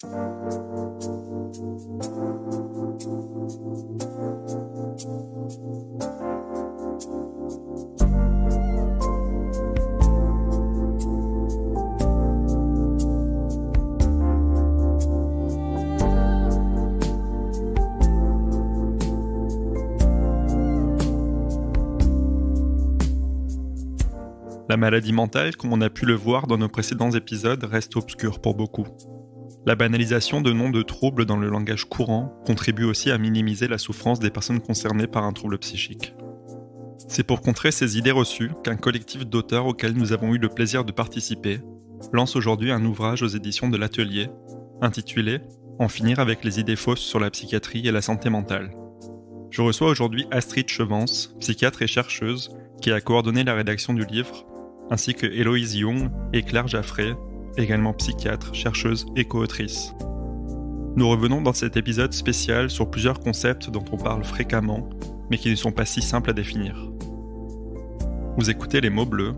La maladie mentale, comme on a pu le voir dans nos précédents épisodes, reste obscure pour beaucoup. La banalisation de noms de troubles dans le langage courant contribue aussi à minimiser la souffrance des personnes concernées par un trouble psychique. C'est pour contrer ces idées reçues qu'un collectif d'auteurs auquel nous avons eu le plaisir de participer lance aujourd'hui un ouvrage aux éditions de l'Atelier, intitulé « En finir avec les idées fausses sur la psychiatrie et la santé mentale ». Je reçois aujourd'hui Astrid Chevance, psychiatre et chercheuse, qui a coordonné la rédaction du livre, ainsi que Héloïse Jung et Claire Jaffray, également psychiatre, chercheuse et co-autrice. Nous revenons dans cet épisode spécial sur plusieurs concepts dont on parle fréquemment, mais qui ne sont pas si simples à définir. Vous écoutez Les Mots Bleus,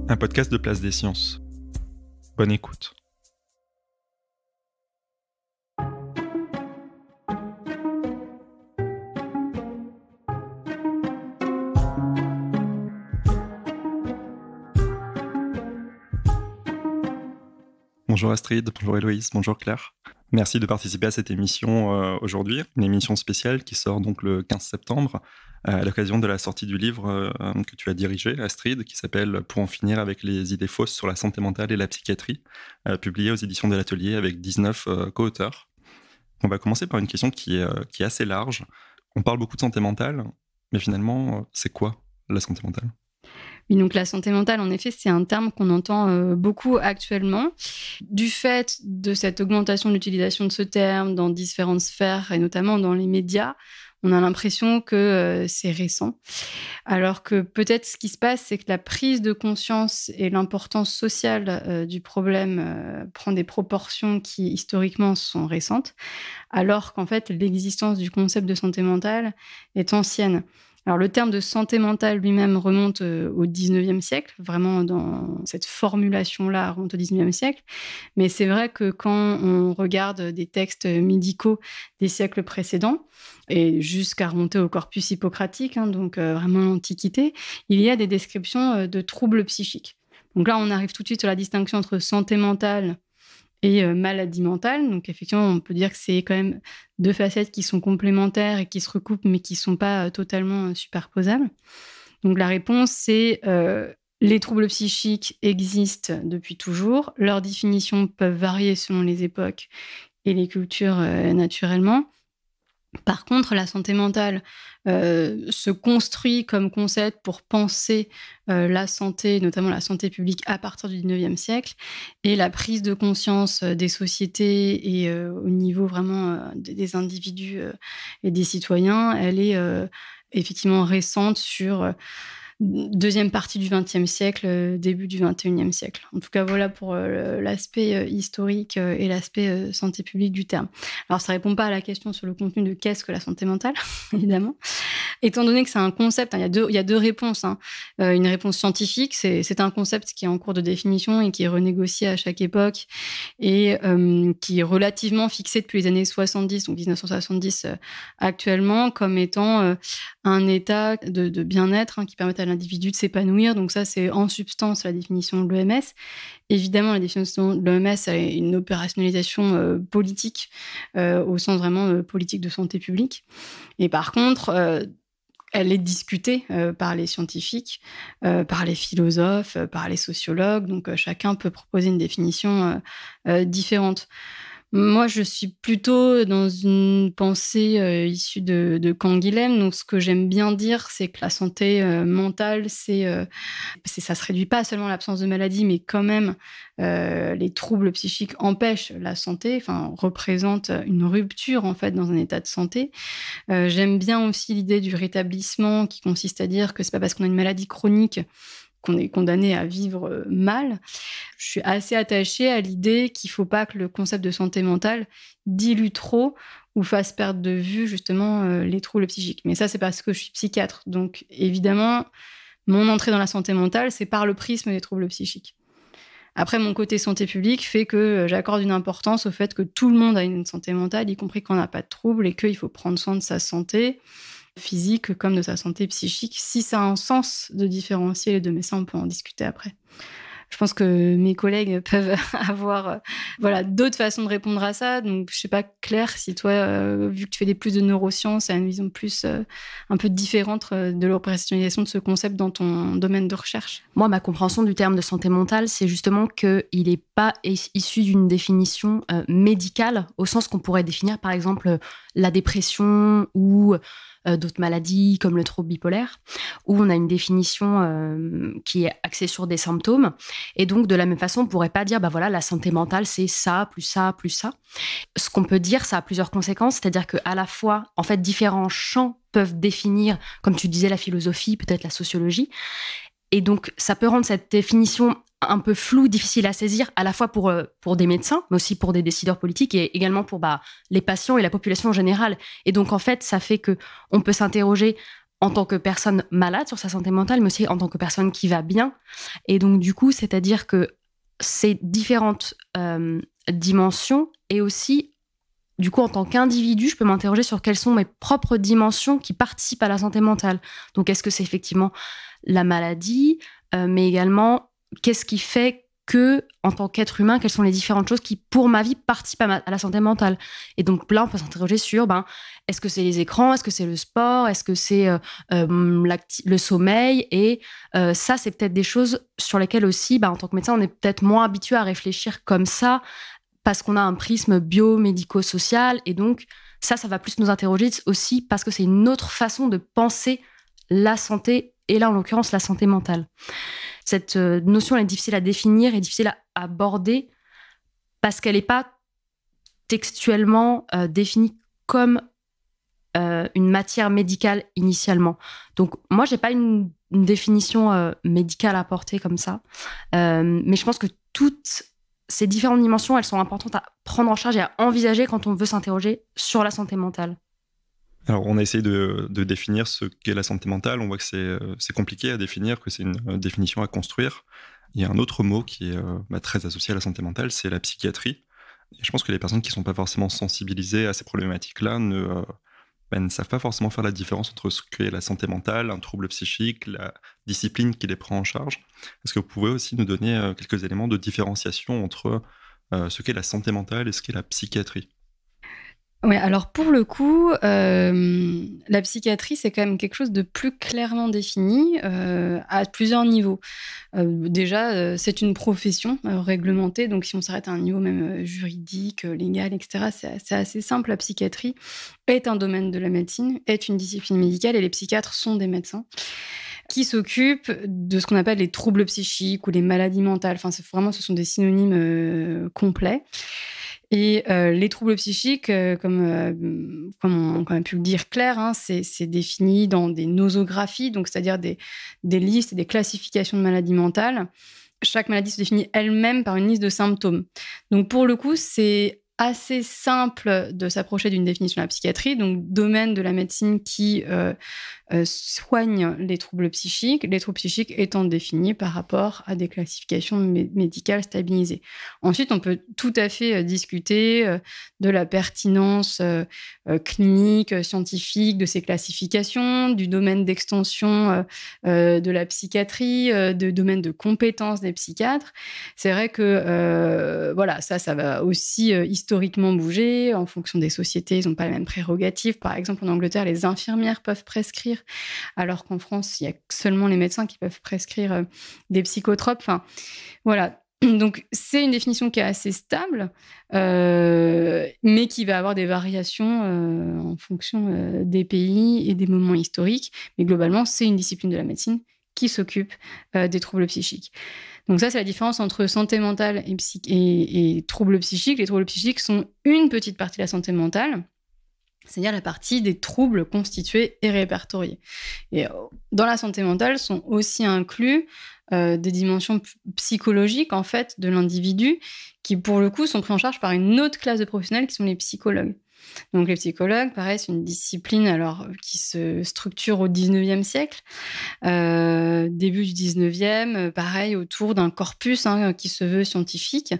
un podcast de Place des Sciences. Bonne écoute. Bonjour Astrid, bonjour Héloïse, bonjour Claire. Merci de participer à cette émission aujourd'hui, une émission spéciale qui sort donc le 15 septembre à l'occasion de la sortie du livre que tu as dirigé, Astrid, qui s'appelle « Pour en finir avec les idées fausses sur la santé mentale et la psychiatrie », publié aux éditions de l'Atelier avec 19 co-auteurs. On va commencer par une question qui est assez large. On parle beaucoup de santé mentale, mais finalement, c'est quoi la santé mentale ? Oui, donc la santé mentale, en effet, c'est un terme qu'on entend beaucoup actuellement. Du fait de cette augmentation de l'utilisation de ce terme dans différentes sphères, et notamment dans les médias, on a l'impression que c'est récent. Alors que peut-être ce qui se passe, c'est que la prise de conscience et l'importance sociale du problème prend des proportions qui, historiquement, sont récentes, alors qu'en fait, l'existence du concept de santé mentale est ancienne. Alors, le terme de santé mentale lui-même remonte au 19e siècle, vraiment dans cette formulation-là, remonte au 19e siècle. Mais c'est vrai que quand on regarde des textes médicaux des siècles précédents, et jusqu'à remonter au corpus hippocratique, donc vraiment l'Antiquité, il y a des descriptions de troubles psychiques. Donc là, on arrive tout de suite sur la distinction entre santé mentale et maladie mentale. Donc effectivement, on peut dire que c'est quand même deux facettes qui sont complémentaires et qui se recoupent, mais qui ne sont pas totalement superposables. Donc la réponse, c'est les troubles psychiques existent depuis toujours. Leurs définitions peuvent varier selon les époques et les cultures naturellement. Par contre, la santé mentale se construit comme concept pour penser la santé, notamment la santé publique, à partir du 19e siècle. Et la prise de conscience des sociétés et au niveau vraiment des individus et des citoyens, elle est effectivement récente sur deuxième partie du XXe siècle, début du XXIe siècle. En tout cas, voilà pour l'aspect historique et l'aspect santé publique du terme. Alors, ça ne répond pas à la question sur le contenu de qu'est-ce que la santé mentale, évidemment. Étant donné que c'est un concept, il y a deux réponses. Une réponse scientifique, c'est un concept qui est en cours de définition et qui est renégocié à chaque époque et qui est relativement fixé depuis les années 70, donc 1970 actuellement, comme étant un état de bien-être qui permet à l'individu de s'épanouir. Donc ça, c'est en substance la définition de l'OMS. Évidemment, la définition de l'OMS a une opérationnalisation politique, au sens vraiment politique de santé publique. Et par contre, elle est discutée par les scientifiques, par les philosophes, par les sociologues. Donc chacun peut proposer une définition différente. Moi, je suis plutôt dans une pensée issue de Canguilhem. Donc, ce que j'aime bien dire, c'est que la santé mentale, ça se réduit pas seulement à l'absence de maladie, mais quand même, les troubles psychiques empêchent la santé, enfin, représentent une rupture, en fait, dans un état de santé. J'aime bien aussi l'idée du rétablissement, qui consiste à dire que c'est pas parce qu'on a une maladie chronique qu'on est condamné à vivre mal. Je suis assez attachée à l'idée qu'il ne faut pas que le concept de santé mentale dilue trop ou fasse perdre de vue justement les troubles psychiques. Mais ça, c'est parce que je suis psychiatre. Donc évidemment, mon entrée dans la santé mentale, c'est par le prisme des troubles psychiques. Après, mon côté santé publique fait que j'accorde une importance au fait que tout le monde a une santé mentale, y compris quand on n'a pas de troubles, et qu'il faut prendre soin de sa santé physique comme de sa santé psychique. Si ça a un sens de différencier les deux, mais ça, on peut en discuter après. Je pense que mes collègues peuvent avoir d'autres façons de répondre à ça. Donc, je ne sais pas, Claire, si toi, vu que tu fais plus de neurosciences, tu as une vision plus un peu différente de l'opérationnalisation de ce concept dans ton domaine de recherche. Moi, ma compréhension du terme de santé mentale, c'est justement qu'il n'est pas issu d'une définition médicale, au sens qu'on pourrait définir, par exemple, la dépression ou d'autres maladies comme le trouble bipolaire, où on a une définition qui est axée sur des symptômes. Et donc, de la même façon, on ne pourrait pas dire, la santé mentale, c'est ça, plus ça, plus ça. Ce qu'on peut dire, ça a plusieurs conséquences, c'est-à-dire qu'à la fois, en fait, différents champs peuvent définir, comme tu disais, la philosophie, peut-être la sociologie. Et donc, ça peut rendre cette définition un peu floue, difficile à saisir, à la fois pour des médecins, mais aussi pour des décideurs politiques et également pour les patients et la population en général. Et donc, en fait, ça fait qu'on peut s'interroger en tant que personne malade sur sa santé mentale, mais aussi en tant que personne qui va bien. Et donc, du coup, c'est-à-dire que ces différentes dimensions et aussi, du coup, en tant qu'individu, je peux m'interroger sur quelles sont mes propres dimensions qui participent à la santé mentale. Donc, est-ce que c'est effectivement la maladie, mais également qu'est-ce qui fait que, en tant qu'être humain, quelles sont les différentes choses qui, pour ma vie, participent à la santé mentale. Et donc là, on peut s'interroger sur, est-ce que c'est les écrans, est-ce que c'est le sport, est-ce que c'est le sommeil. Et ça, c'est peut-être des choses sur lesquelles aussi, en tant que médecin, on est peut-être moins habitué à réfléchir comme ça, parce qu'on a un prisme biomédico-social. Et donc, ça va plus nous interroger aussi parce que c'est une autre façon de penser la santé, et là, en l'occurrence, la santé mentale. Cette notion est difficile à définir et difficile à aborder parce qu'elle n'est pas textuellement définie comme une matière médicale initialement. Donc, moi, je n'ai pas une définition médicale à apporter comme ça, mais je pense que toutes ces différentes dimensions, elles sont importantes à prendre en charge et à envisager quand on veut s'interroger sur la santé mentale. Alors, on a essayé de définir ce qu'est la santé mentale. On voit que c'est compliqué à définir, que c'est une définition à construire. Il y a un autre mot qui est très associé à la santé mentale, c'est la psychiatrie. Et je pense que les personnes qui ne sont pas forcément sensibilisées à ces problématiques-là ne savent pas forcément faire la différence entre ce qu'est la santé mentale, un trouble psychique, la discipline qui les prend en charge. Est-ce que vous pouvez aussi nous donner quelques éléments de différenciation entre ce qu'est la santé mentale et ce qu'est la psychiatrie ? Oui, alors pour le coup, la psychiatrie, c'est quand même quelque chose de plus clairement défini à plusieurs niveaux. Déjà, c'est une profession réglementée, donc si on s'arrête à un niveau même juridique, légal, etc., c'est assez simple. La psychiatrie est un domaine de la médecine, est une discipline médicale, et les psychiatres sont des médecins qui s'occupent de ce qu'on appelle les troubles psychiques ou les maladies mentales. Enfin, ce sont des synonymes complets. Et les troubles psychiques, comme on a pu le dire Claire, c'est défini dans des nosographies, donc c'est-à-dire des listes et des classifications de maladies mentales. Chaque maladie se définit elle-même par une liste de symptômes. Donc pour le coup, c'est assez simple de s'approcher d'une définition de la psychiatrie, donc domaine de la médecine qui soigne les troubles psychiques étant définis par rapport à des classifications médicales stabilisées. Ensuite, on peut tout à fait discuter de la pertinence clinique, scientifique de ces classifications, du domaine d'extension de la psychiatrie, de domaine de compétences des psychiatres. C'est vrai que ça va aussi historiquement bouger en fonction des sociétés. Ils n'ont pas les mêmes prérogatives. Par exemple, en Angleterre, les infirmières peuvent prescrire, alors qu'en France, il y a seulement les médecins qui peuvent prescrire des psychotropes. Enfin, voilà. Donc, c'est une définition qui est assez stable, mais qui va avoir des variations en fonction des pays et des moments historiques. Mais globalement, c'est une discipline de la médecine qui s'occupe des troubles psychiques. Donc ça, c'est la différence entre santé mentale et troubles psychiques. Les troubles psychiques sont une petite partie de la santé mentale, c'est-à-dire la partie des troubles constitués et répertoriés. Et dans la santé mentale sont aussi inclus des dimensions psychologiques en fait de l'individu qui, pour le coup, sont pris en charge par une autre classe de professionnels qui sont les psychologues. Donc les psychologues, pareil, c'est une discipline alors qui se structure au 19e siècle, début du 19e, pareil, autour d'un corpus qui se veut scientifique,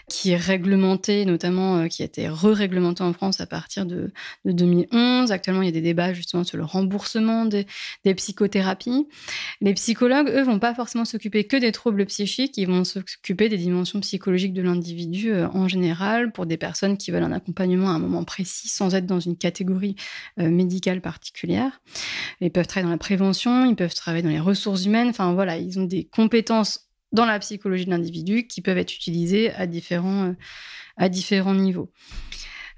qui est réglementé, notamment qui a été re-réglementé en France à partir de 2011. Actuellement, il y a des débats justement sur le remboursement des psychothérapies. Les psychologues, eux, vont pas forcément s'occuper que des troubles psychiques, ils vont s'occuper des dimensions psychologiques de l'individu en général, pour des personnes qui veulent un accompagnement à un moment précis, sans être dans une catégorie médicale particulière. Ils peuvent travailler dans la prévention, ils peuvent travailler dans les ressources humaines, enfin voilà, ils ont des compétences dans la psychologie de l'individu qui peuvent être utilisées à différents niveaux.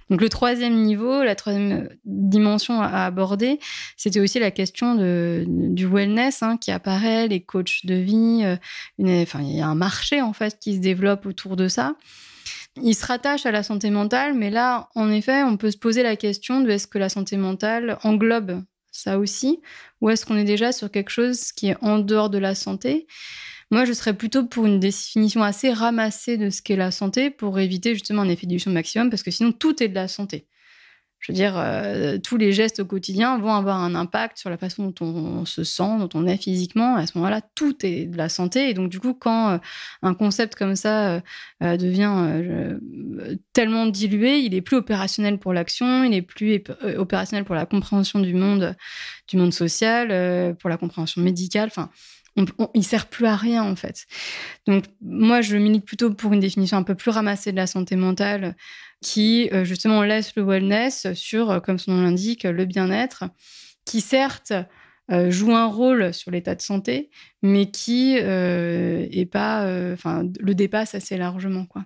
Donc le troisième niveau, la troisième dimension à aborder, c'était aussi la question du wellness qui apparaît, les coachs de vie. Il y a un marché en fait qui se développe autour de ça. Il se rattache à la santé mentale, mais là, en effet, on peut se poser la question de est-ce que la santé mentale englobe ça aussi, ou est-ce qu'on est déjà sur quelque chose qui est en dehors de la santé ? Moi, je serais plutôt pour une définition assez ramassée de ce qu'est la santé pour éviter justement un effet d'édition maximum, parce que sinon, tout est de la santé. Je veux dire, tous les gestes au quotidien vont avoir un impact sur la façon dont on se sent, dont on est physiquement. À ce moment-là, tout est de la santé. Et donc, du coup, quand un concept comme ça devient tellement dilué, il est plus opérationnel pour l'action, il est plus opérationnel pour la compréhension du monde social, pour la compréhension médicale. Enfin, il sert plus à rien, en fait. Donc, moi, je milite plutôt pour une définition un peu plus ramassée de la santé mentale qui, justement, laisse le wellness sur, comme son nom l'indique, le bien-être, qui, certes, joue un rôle sur l'état de santé, mais qui le dépasse assez largement, quoi.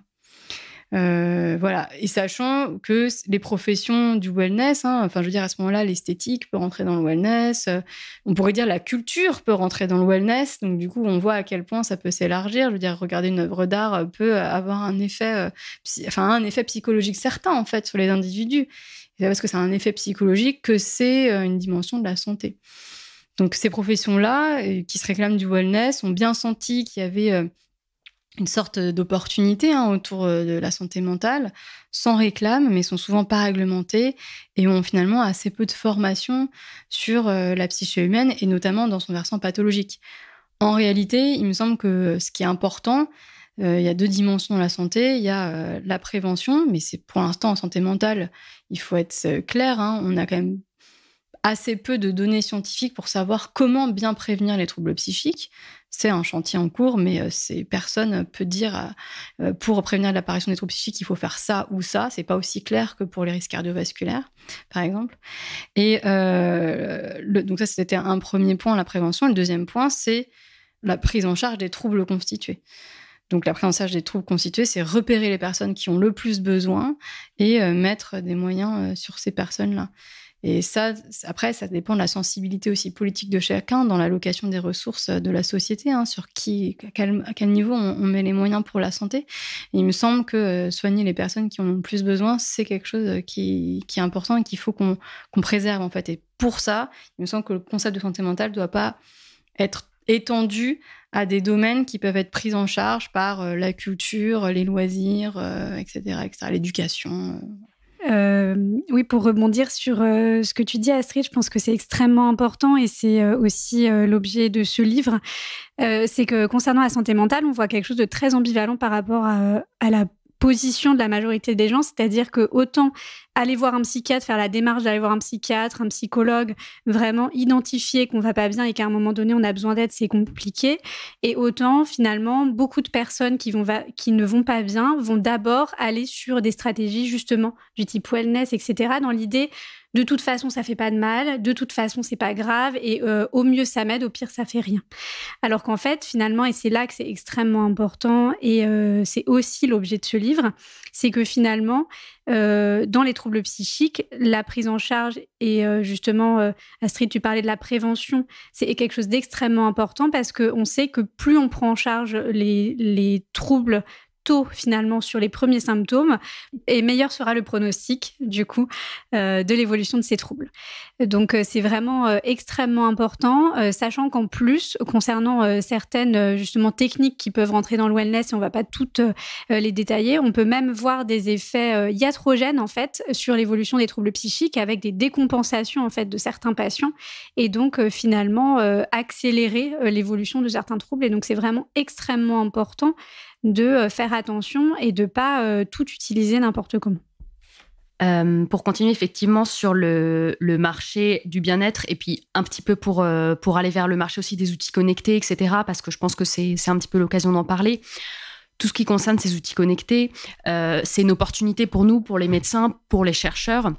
Voilà. Et sachant que les professions du wellness, je veux dire, à ce moment-là, l'esthétique peut rentrer dans le wellness. On pourrait dire la culture peut rentrer dans le wellness. Donc, du coup, on voit à quel point ça peut s'élargir. Je veux dire, regarder une œuvre d'art peut avoir un effet psychologique certain, en fait, sur les individus. C'est parce que c'est un effet psychologique que c'est une dimension de la santé. Donc, ces professions-là, qui se réclament du wellness, ont bien senti qu'il y avait une sorte d'opportunité autour de la santé mentale, s'en réclament, mais sont souvent pas réglementées et ont finalement assez peu de formation sur la psyché humaine, et notamment dans son versant pathologique. En réalité, il me semble que ce qui est important, il y a deux dimensions dans la santé. Il y a la prévention, mais c'est pour l'instant en santé mentale, il faut être clair, on a quand même assez peu de données scientifiques pour savoir comment bien prévenir les troubles psychiques. C'est un chantier en cours, mais personne peut dire pour prévenir l'apparition des troubles psychiques, il faut faire ça ou ça. C'est pas aussi clair que pour les risques cardiovasculaires, par exemple. Et donc ça, c'était un premier point, la prévention. Le deuxième point, c'est la prise en charge des troubles constitués. Donc la prise en charge des troubles constitués, c'est repérer les personnes qui ont le plus besoin et mettre des moyens sur ces personnes-là. Et ça, après, ça dépend de la sensibilité aussi politique de chacun dans l'allocation des ressources de la société, sur à quel niveau on met les moyens pour la santé. Et il me semble que soigner les personnes qui en ont le plus besoin, c'est quelque chose qui est important et qu'il faut qu'on préserve, en fait. Et pour ça, il me semble que le concept de santé mentale ne doit pas être étendu à des domaines qui peuvent être pris en charge par la culture, les loisirs, etc., l'éducation. Oui, pour rebondir sur ce que tu dis, Astrid, je pense que c'est extrêmement important et c'est aussi l'objet de ce livre. C'est que concernant la santé mentale, on voit quelque chose de très ambivalent par rapport à la position de la majorité des gens, c'est-à-dire que autant aller voir un psychiatre, faire la démarche d'aller voir un psychiatre, un psychologue, vraiment identifier qu'on va pas bien et qu'à un moment donné on a besoin d'aide, c'est compliqué. Et autant finalement, beaucoup de personnes qui ne vont pas bien vont d'abord aller sur des stratégies justement du type wellness, etc. dans l'idée de toute façon ça fait pas de mal, de toute façon c'est pas grave et au mieux ça m'aide, au pire ça fait rien. Alors qu'en fait finalement, et c'est là que c'est extrêmement important et c'est aussi l'objet de ce livre, c'est que finalement dans les troubles psychiques, la prise en charge et justement, Astrid, tu parlais de la prévention, c'est quelque chose d'extrêmement important parce qu'on sait que plus on prend en charge les troubles tôt finalement sur les premiers symptômes, et meilleur sera le pronostic du coup de l'évolution de ces troubles. Donc c'est vraiment extrêmement important, sachant qu'en plus concernant certaines justement techniques qui peuvent rentrer dans le wellness, et on va pas toutes les détailler, on peut même voir des effets iatrogènes en fait sur l'évolution des troubles psychiques avec des décompensations en fait de certains patients, et donc finalement accélérer l'évolution de certains troubles. Et donc c'est vraiment extrêmement important de faire attention et de pas tout utiliser n'importe comment. Pour continuer effectivement sur le marché du bien-être, et puis un petit peu pour aller vers le marché aussi des outils connectés, etc., parce que je pense que c'est un petit peu l'occasion d'en parler. Tout ce qui concerne ces outils connectés, c'est une opportunité pour nous, pour les médecins, pour les chercheurs.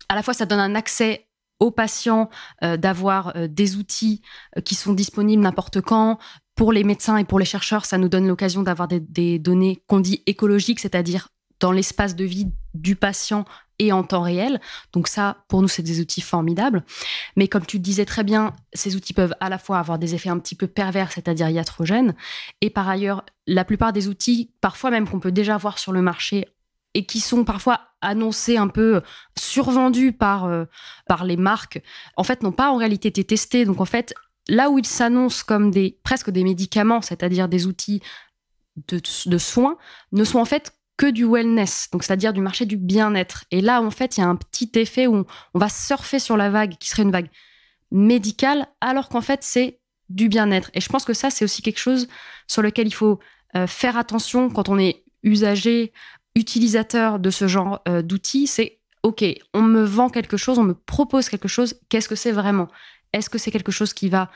À la fois, ça donne un accès aux patients d'avoir des outils qui sont disponibles n'importe quand. Pour les médecins et pour les chercheurs, ça nous donne l'occasion d'avoir des données qu'on dit écologiques, c'est-à-dire dans l'espace de vie du patient et en temps réel. Donc ça, pour nous, c'est des outils formidables. Mais comme tu le disais très bien, ces outils peuvent à la fois avoir des effets un petit peu pervers, c'est-à-dire iatrogènes, et par ailleurs, la plupart des outils, parfois même qu'on peut déjà voir sur le marché, et qui sont parfois annoncés un peu survendus par les marques, en fait, n'ont pas en réalité été testés. Donc en fait, là où ils s'annoncent comme presque des médicaments, c'est-à-dire des outils de soins, ne sont en fait que du wellness, donc c'est-à-dire du marché du bien-être. Et là, en fait, il y a un petit effet où on va surfer sur la vague qui serait une vague médicale, alors qu'en fait, c'est du bien-être. Et je pense que ça, c'est aussi quelque chose sur lequel il faut faire attention quand on est usager, utilisateur de ce genre d'outils. C'est OK, on me vend quelque chose, on me propose quelque chose, qu'est-ce que c'est vraiment ? Est-ce que c'est quelque chose qui va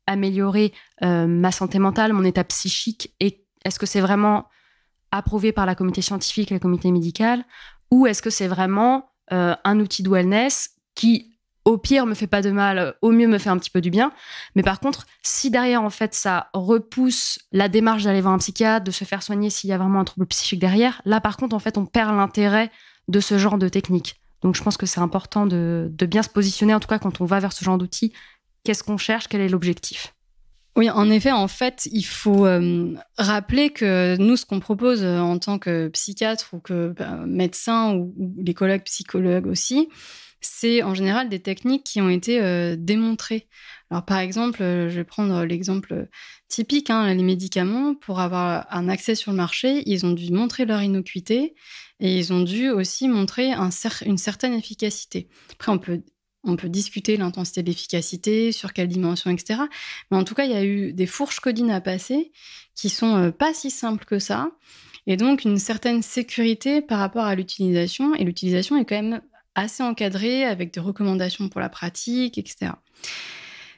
améliorer ma santé mentale, mon état psychique, et est-ce que c'est vraiment approuvé par la communauté scientifique, la communauté médicale, ou est-ce que c'est vraiment un outil de wellness qui, au pire, me fait pas de mal, au mieux me fait un petit peu du bien. Mais par contre, si derrière, en fait, ça repousse la démarche d'aller voir un psychiatre, de se faire soigner s'il y a vraiment un trouble psychique derrière, là, par contre, en fait, on perd l'intérêt de ce genre de technique. Donc, je pense que c'est important de bien se positionner, en tout cas, quand on va vers ce genre d'outils. Qu'est-ce qu'on cherche ? Quel est l'objectif ? Oui, en effet, en fait, il faut rappeler que nous, ce qu'on propose en tant que psychiatre ou que médecin ou les collègues psychologues aussi, c'est en général des techniques qui ont été démontrées. Alors, par exemple, je vais prendre l'exemple typique, les médicaments, pour avoir un accès sur le marché, ils ont dû montrer leur innocuité et ils ont dû aussi montrer une certaine efficacité. Après, on peut discuter l'intensité de l'efficacité, sur quelle dimension, etc. Mais en tout cas, il y a eu des fourches codines à passer qui sont pas si simples que ça. Et donc, une certaine sécurité par rapport à l'utilisation. Et l'utilisation est quand même assez encadrée avec des recommandations pour la pratique, etc.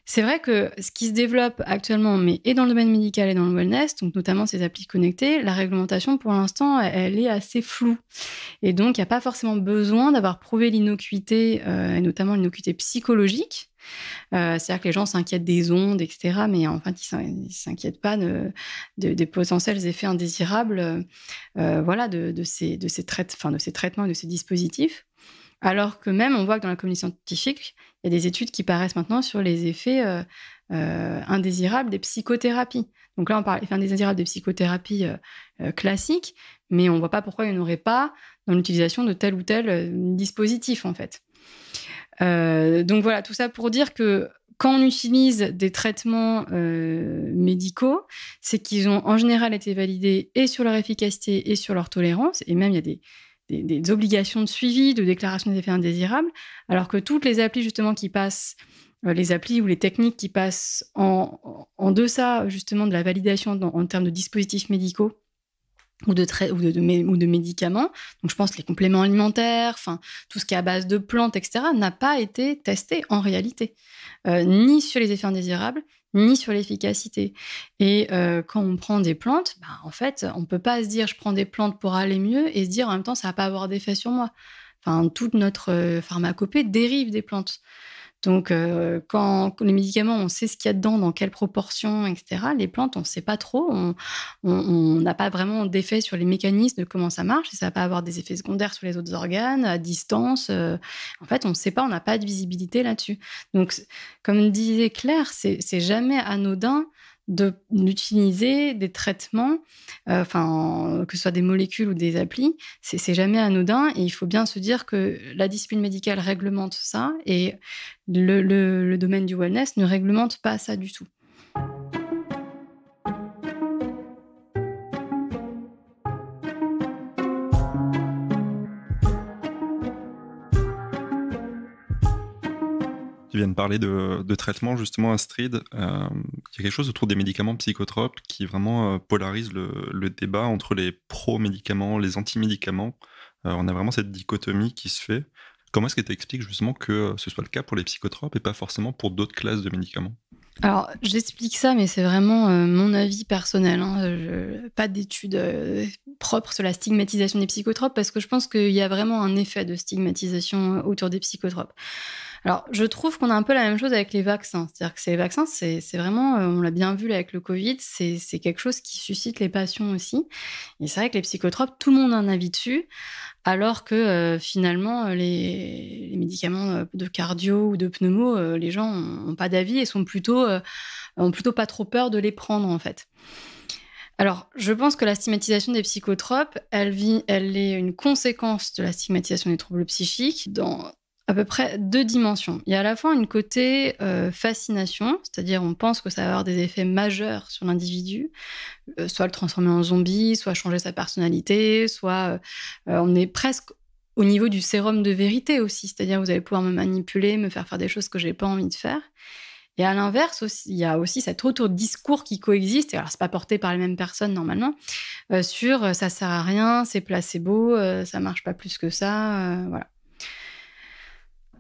C'est vrai que ce qui se développe actuellement, mais et dans le domaine médical et dans le wellness, donc notamment ces applis connectées, la réglementation, pour l'instant, elle est assez floue. Et donc, il n'y a pas forcément besoin d'avoir prouvé l'innocuité, et notamment l'innocuité psychologique. C'est-à-dire que les gens s'inquiètent des ondes, etc., mais en fait, ils ne s'inquiètent pas des potentiels effets indésirables de ces traitements et de ces dispositifs. Alors que même, on voit que dans la communauté scientifique, il y a des études qui paraissent maintenant sur les effets indésirables des psychothérapies. Donc là, on parle d'effets indésirables des psychothérapies classiques, mais on ne voit pas pourquoi il n'y en aurait pas dans l'utilisation de tel ou tel dispositif, en fait. Donc voilà, tout ça pour dire que quand on utilise des traitements médicaux, c'est qu'ils ont en général été validés et sur leur efficacité et sur leur tolérance, et même il y a des obligations de suivi, de déclaration des effets indésirables, alors que toutes les applis justement qui passent, les applis ou les techniques qui passent en deçà justement de la validation en termes de dispositifs médicaux ou de médicaments, donc je pense les compléments alimentaires, tout ce qui est à base de plantes, etc., n'a pas été testé en réalité, ni sur les effets indésirables, ni sur l'efficacité. Et quand on prend des plantes, en fait, on ne peut pas se dire je prends des plantes pour aller mieux et se dire en même temps ça ne va pas avoir d'effet sur moi. Toute notre pharmacopée dérive des plantes. Donc, quand les médicaments, on sait ce qu'il y a dedans, dans quelle proportion, etc. Les plantes, on ne sait pas trop. On n'a pas vraiment d'effet sur les mécanismes de comment ça marche. Et ça ne va pas avoir des effets secondaires sur les autres organes, à distance. En fait, on ne sait pas, on n'a pas de visibilité là-dessus. Donc, comme disait Claire, c'est jamais anodin d'utiliser des traitements, que ce soit des molécules ou des applis, c'est jamais anodin et il faut bien se dire que la discipline médicale réglemente ça et le domaine du wellness ne réglemente pas ça du tout. Tu viens de parler de traitement, justement, Astrid. Il y a quelque chose autour des médicaments psychotropes qui vraiment polarise le débat entre les pro-médicaments, les anti-médicaments. On a vraiment cette dichotomie qui se fait. Comment est-ce que tu expliques justement que ce soit le cas pour les psychotropes et pas forcément pour d'autres classes de médicaments ? Alors, j'explique ça, mais c'est vraiment mon avis personnel. Pas d'études propres sur la stigmatisation des psychotropes, parce que je pense qu'il y a vraiment un effet de stigmatisation autour des psychotropes. Alors, je trouve qu'on a un peu la même chose avec les vaccins. C'est-à-dire que les vaccins, c'est vraiment, on l'a bien vu là avec le Covid, c'est quelque chose qui suscite les passions aussi. Et c'est vrai que les psychotropes, tout le monde a un avis dessus, alors que finalement, les médicaments de cardio ou de pneumo, les gens n'ont pas d'avis et ont plutôt pas trop peur de les prendre, en fait. Alors, je pense que la stigmatisation des psychotropes, elle est une conséquence de la stigmatisation des troubles psychiques dans à peu près 2 dimensions. Il y a à la fois une côté fascination, c'est-à-dire on pense que ça va avoir des effets majeurs sur l'individu, soit le transformer en zombie, soit changer sa personnalité, soit on est presque au niveau du sérum de vérité aussi, c'est-à-dire vous allez pouvoir me manipuler, me faire des choses que j'ai pas envie de faire. Et à l'inverse, il y a aussi cet autre discours qui coexiste, et alors c'est pas porté par les mêmes personnes normalement, sur ça sert à rien, c'est placebo, ça marche pas plus que ça, voilà.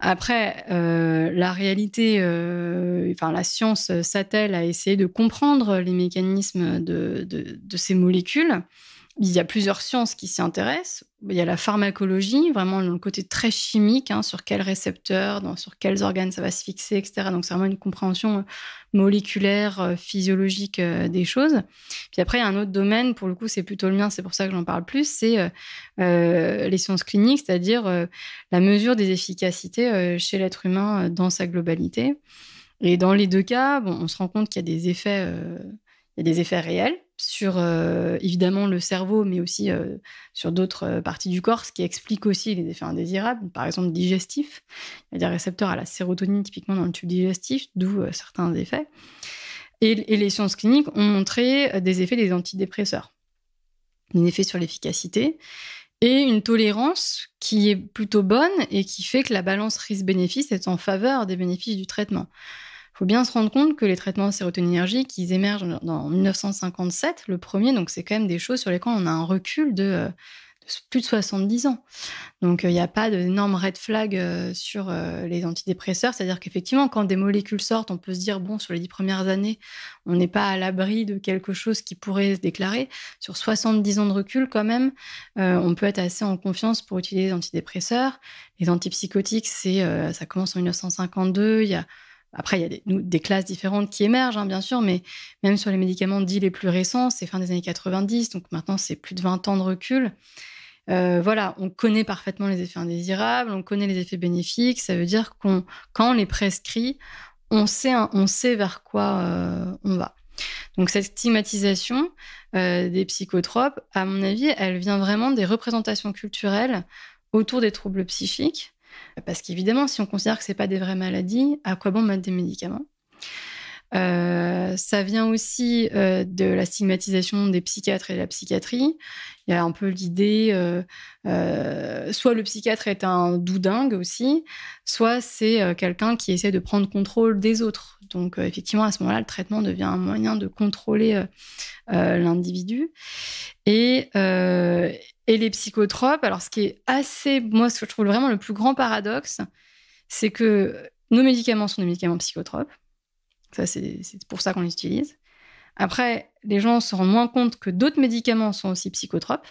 Après, la réalité, la science s'attelle à essayer de comprendre les mécanismes de ces molécules. Il y a plusieurs sciences qui s'y intéressent. Il y a la pharmacologie, vraiment le côté très chimique, sur quels récepteurs, sur quels organes ça va se fixer, etc. Donc, c'est vraiment une compréhension moléculaire, physiologique des choses. Puis après, il y a un autre domaine, pour le coup, c'est plutôt le mien, c'est pour ça que j'en parle plus, c'est les sciences cliniques, c'est-à-dire la mesure des efficacités chez l'être humain dans sa globalité. Et dans les 2 cas, on se rend compte qu'il y a des effets réels sur évidemment le cerveau, mais aussi sur d'autres parties du corps, ce qui explique aussi les effets indésirables, par exemple digestifs. Il y a des récepteurs à la sérotonine typiquement dans le tube digestif, d'où certains effets. Et les sciences cliniques ont montré des effets des antidépresseurs, un effet sur l'efficacité et une tolérance qui est plutôt bonne et qui fait que la balance risque-bénéfice est en faveur des bénéfices du traitement. Il faut bien se rendre compte que les traitements sérotoninergiques, ils émergent en 1957, le premier, donc c'est quand même des choses sur lesquelles on a un recul de plus de 70 ans. Donc il n'y a pas d'énorme red flag sur les antidépresseurs, c'est-à-dire qu'effectivement, quand des molécules sortent, on peut se dire, sur les 10 premières années, on n'est pas à l'abri de quelque chose qui pourrait se déclarer. Sur 70 ans de recul, quand même, on peut être assez en confiance pour utiliser les antidépresseurs. Les antipsychotiques, ça commence en 1952, Après, il y a des classes différentes qui émergent, bien sûr, mais même sur les médicaments dits les plus récents, c'est fin des années 90, donc maintenant, c'est plus de 20 ans de recul. On connaît parfaitement les effets indésirables, on connaît les effets bénéfiques, ça veut dire quand on les prescrit, on sait vers quoi on va. Donc, cette stigmatisation des psychotropes, à mon avis, elle vient vraiment des représentations culturelles autour des troubles psychiques. Parce qu'évidemment, si on considère que ce n'est pas des vraies maladies, à quoi bon mettre des médicaments ? Ça vient aussi de la stigmatisation des psychiatres et de la psychiatrie. Il y a un peu l'idée, soit le psychiatre est un doudingue aussi, soit c'est quelqu'un qui essaie de prendre contrôle des autres. Donc effectivement, à ce moment-là, le traitement devient un moyen de contrôler l'individu. Et les psychotropes, alors ce qui est moi, ce que je trouve vraiment le plus grand paradoxe, c'est que nos médicaments sont des médicaments psychotropes. Ça, c'est pour ça qu'on les utilise. Après, les gens se rendent moins compte que d'autres médicaments sont aussi psychotropes.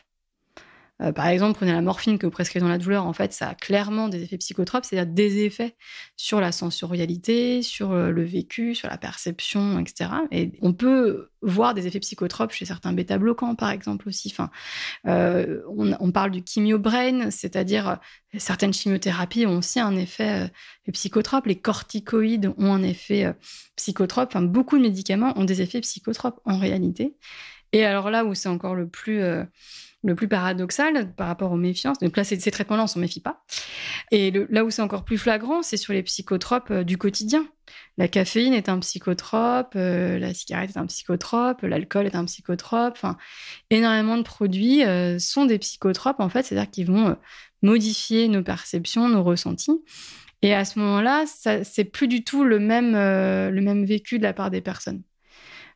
Par exemple, prenez la morphine que vous prescrivez dans la douleur, en fait, ça a clairement des effets psychotropes, c'est-à-dire des effets sur la sensorialité, sur le vécu, sur la perception, etc. Et on peut voir des effets psychotropes chez certains bêta-bloquants, par exemple, aussi. On parle du chimio-brain, c'est-à-dire certaines chimiothérapies ont aussi un effet psychotrope. Les corticoïdes ont un effet psychotrope. Beaucoup de médicaments ont des effets psychotropes, en réalité. Et alors là où c'est encore le plus paradoxal par rapport aux méfiances, donc là, ces traitements-là, on s'en méfie pas. Et là où c'est encore plus flagrant, c'est sur les psychotropes du quotidien. La caféine est un psychotrope, la cigarette est un psychotrope, l'alcool est un psychotrope. Énormément de produits sont des psychotropes, en fait, c'est-à-dire qu'ils vont modifier nos perceptions, nos ressentis. Et à ce moment-là, c'est plus du tout le même vécu de la part des personnes.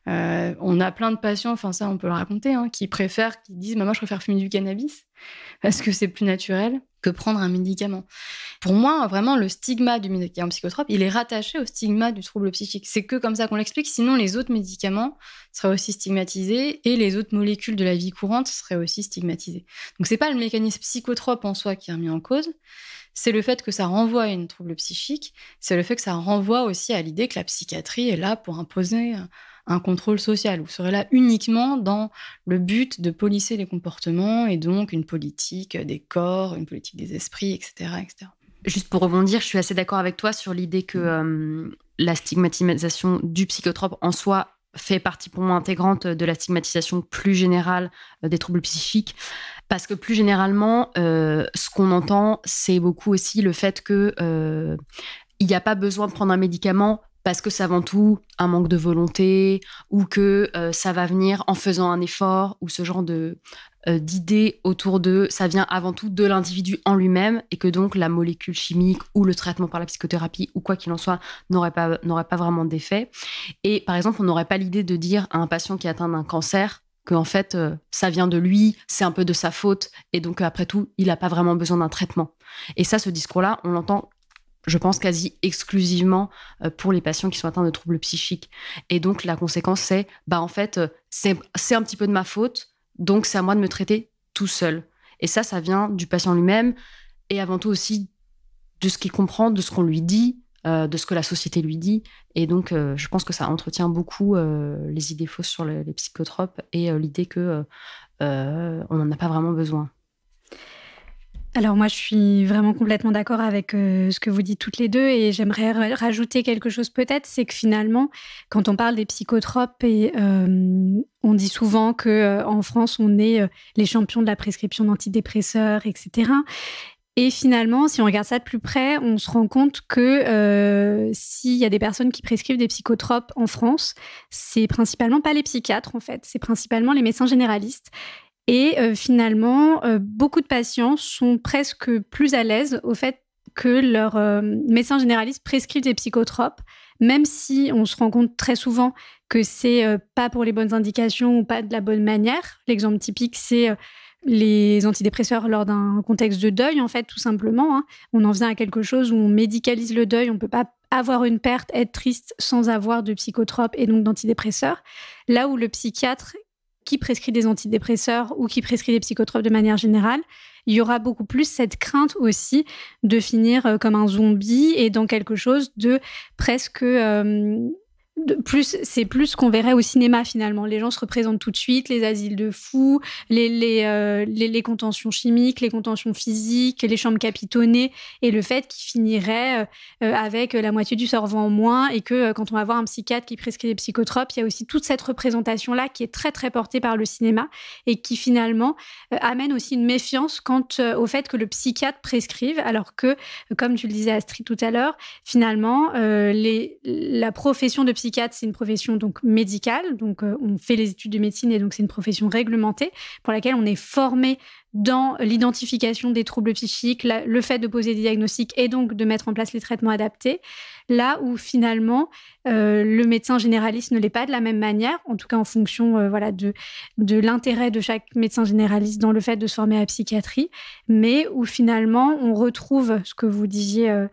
On a plein de patients, ça on peut le raconter, qui disent moi je préfère fumer du cannabis parce que c'est plus naturel que prendre un médicament. Pour moi, vraiment, le stigma du médicament psychotrope, il est rattaché au stigma du trouble psychique. C'est que comme ça qu'on l'explique, sinon les autres médicaments seraient aussi stigmatisés et les autres molécules de la vie courante seraient aussi stigmatisées. Donc c'est pas le mécanisme psychotrope en soi qui est remis en cause, c'est le fait que ça renvoie à une trouble psychique, c'est le fait que ça renvoie aussi à l'idée que la psychiatrie est là pour imposer un contrôle social, ou serait là uniquement dans le but de policer les comportements et donc une politique des corps, une politique des esprits, etc., etc. Juste pour rebondir, je suis assez d'accord avec toi sur l'idée que la stigmatisation du psychotrope en soi fait partie pour moi intégrante de la stigmatisation plus générale des troubles psychiques. Parce que plus généralement, ce qu'on entend, c'est beaucoup aussi le fait que il n'y a pas besoin de prendre un médicament parce que c'est avant tout un manque de volonté ou que ça va venir en faisant un effort ou ce genre d'idées autour de ça vient avant tout de l'individu en lui-même et que donc la molécule chimique ou le traitement par la psychothérapie ou quoi qu'il en soit n'aurait pas vraiment d'effet. Et par exemple, on n'aurait pas l'idée de dire à un patient qui est atteint d'un cancer qu'en fait, ça vient de lui, c'est un peu de sa faute et donc après tout, il n'a pas vraiment besoin d'un traitement. Et ça, ce discours-là, on l'entend, je pense, quasi exclusivement pour les patients qui sont atteints de troubles psychiques. Et donc, la conséquence, c'est, en fait, c'est un petit peu de ma faute, donc c'est à moi de me traiter tout seul. Et ça vient du patient lui-même et avant tout aussi de ce qu'il comprend, de ce qu'on lui dit, de ce que la société lui dit. Et donc, je pense que ça entretient beaucoup les idées fausses sur les psychotropes et l'idée qu'on n'en a pas vraiment besoin. Alors moi, je suis vraiment complètement d'accord avec ce que vous dites toutes les deux et j'aimerais rajouter quelque chose peut-être, c'est que finalement, quand on parle des psychotropes, et on dit souvent qu'en France, on est les champions de la prescription d'antidépresseurs, etc. Et finalement, si on regarde ça de plus près, on se rend compte que s'il y a des personnes qui prescrivent des psychotropes en France, c'est principalement pas les psychiatres en fait, c'est principalement les médecins généralistes. Et finalement, beaucoup de patients sont presque plus à l'aise au fait que leur médecin généraliste prescrive des psychotropes, même si on se rend compte très souvent que c'est pas pour les bonnes indications ou pas de la bonne manière. L'exemple typique, c'est les antidépresseurs lors d'un contexte de deuil, en fait, tout simplement. On en vient à quelque chose où on médicalise le deuil, on peut pas avoir une perte, être triste sans avoir de psychotropes et donc d'antidépresseurs. Là où le psychiatre qui prescrit des antidépresseurs ou qui prescrit des psychotropes de manière générale, il y aura beaucoup plus cette crainte aussi de finir comme un zombie et dans quelque chose de presque... c'est plus ce qu'on verrait au cinéma finalement. Les gens se représentent tout de suite, les asiles de fous, les contentions chimiques, les contentions physiques, les chambres capitonnées et le fait qu'ils finiraient avec la moitié du cerveau en moins et que quand on va voir un psychiatre qui prescrit des psychotropes, il y a aussi toute cette représentation-là qui est très très portée par le cinéma et qui finalement amène aussi une méfiance quant au fait que le psychiatre prescrive alors que, comme tu le disais Astrid tout à l'heure, finalement la profession de psychiatre, c'est une profession donc médicale, donc on fait les études de médecine et donc c'est une profession réglementée pour laquelle on est formé dans l'identification des troubles psychiques, le fait de poser des diagnostics et donc de mettre en place les traitements adaptés, là où finalement le médecin généraliste ne l'est pas de la même manière, en tout cas en fonction de l'intérêt de chaque médecin généraliste dans le fait de se former à la psychiatrie, mais où finalement on retrouve ce que vous disiez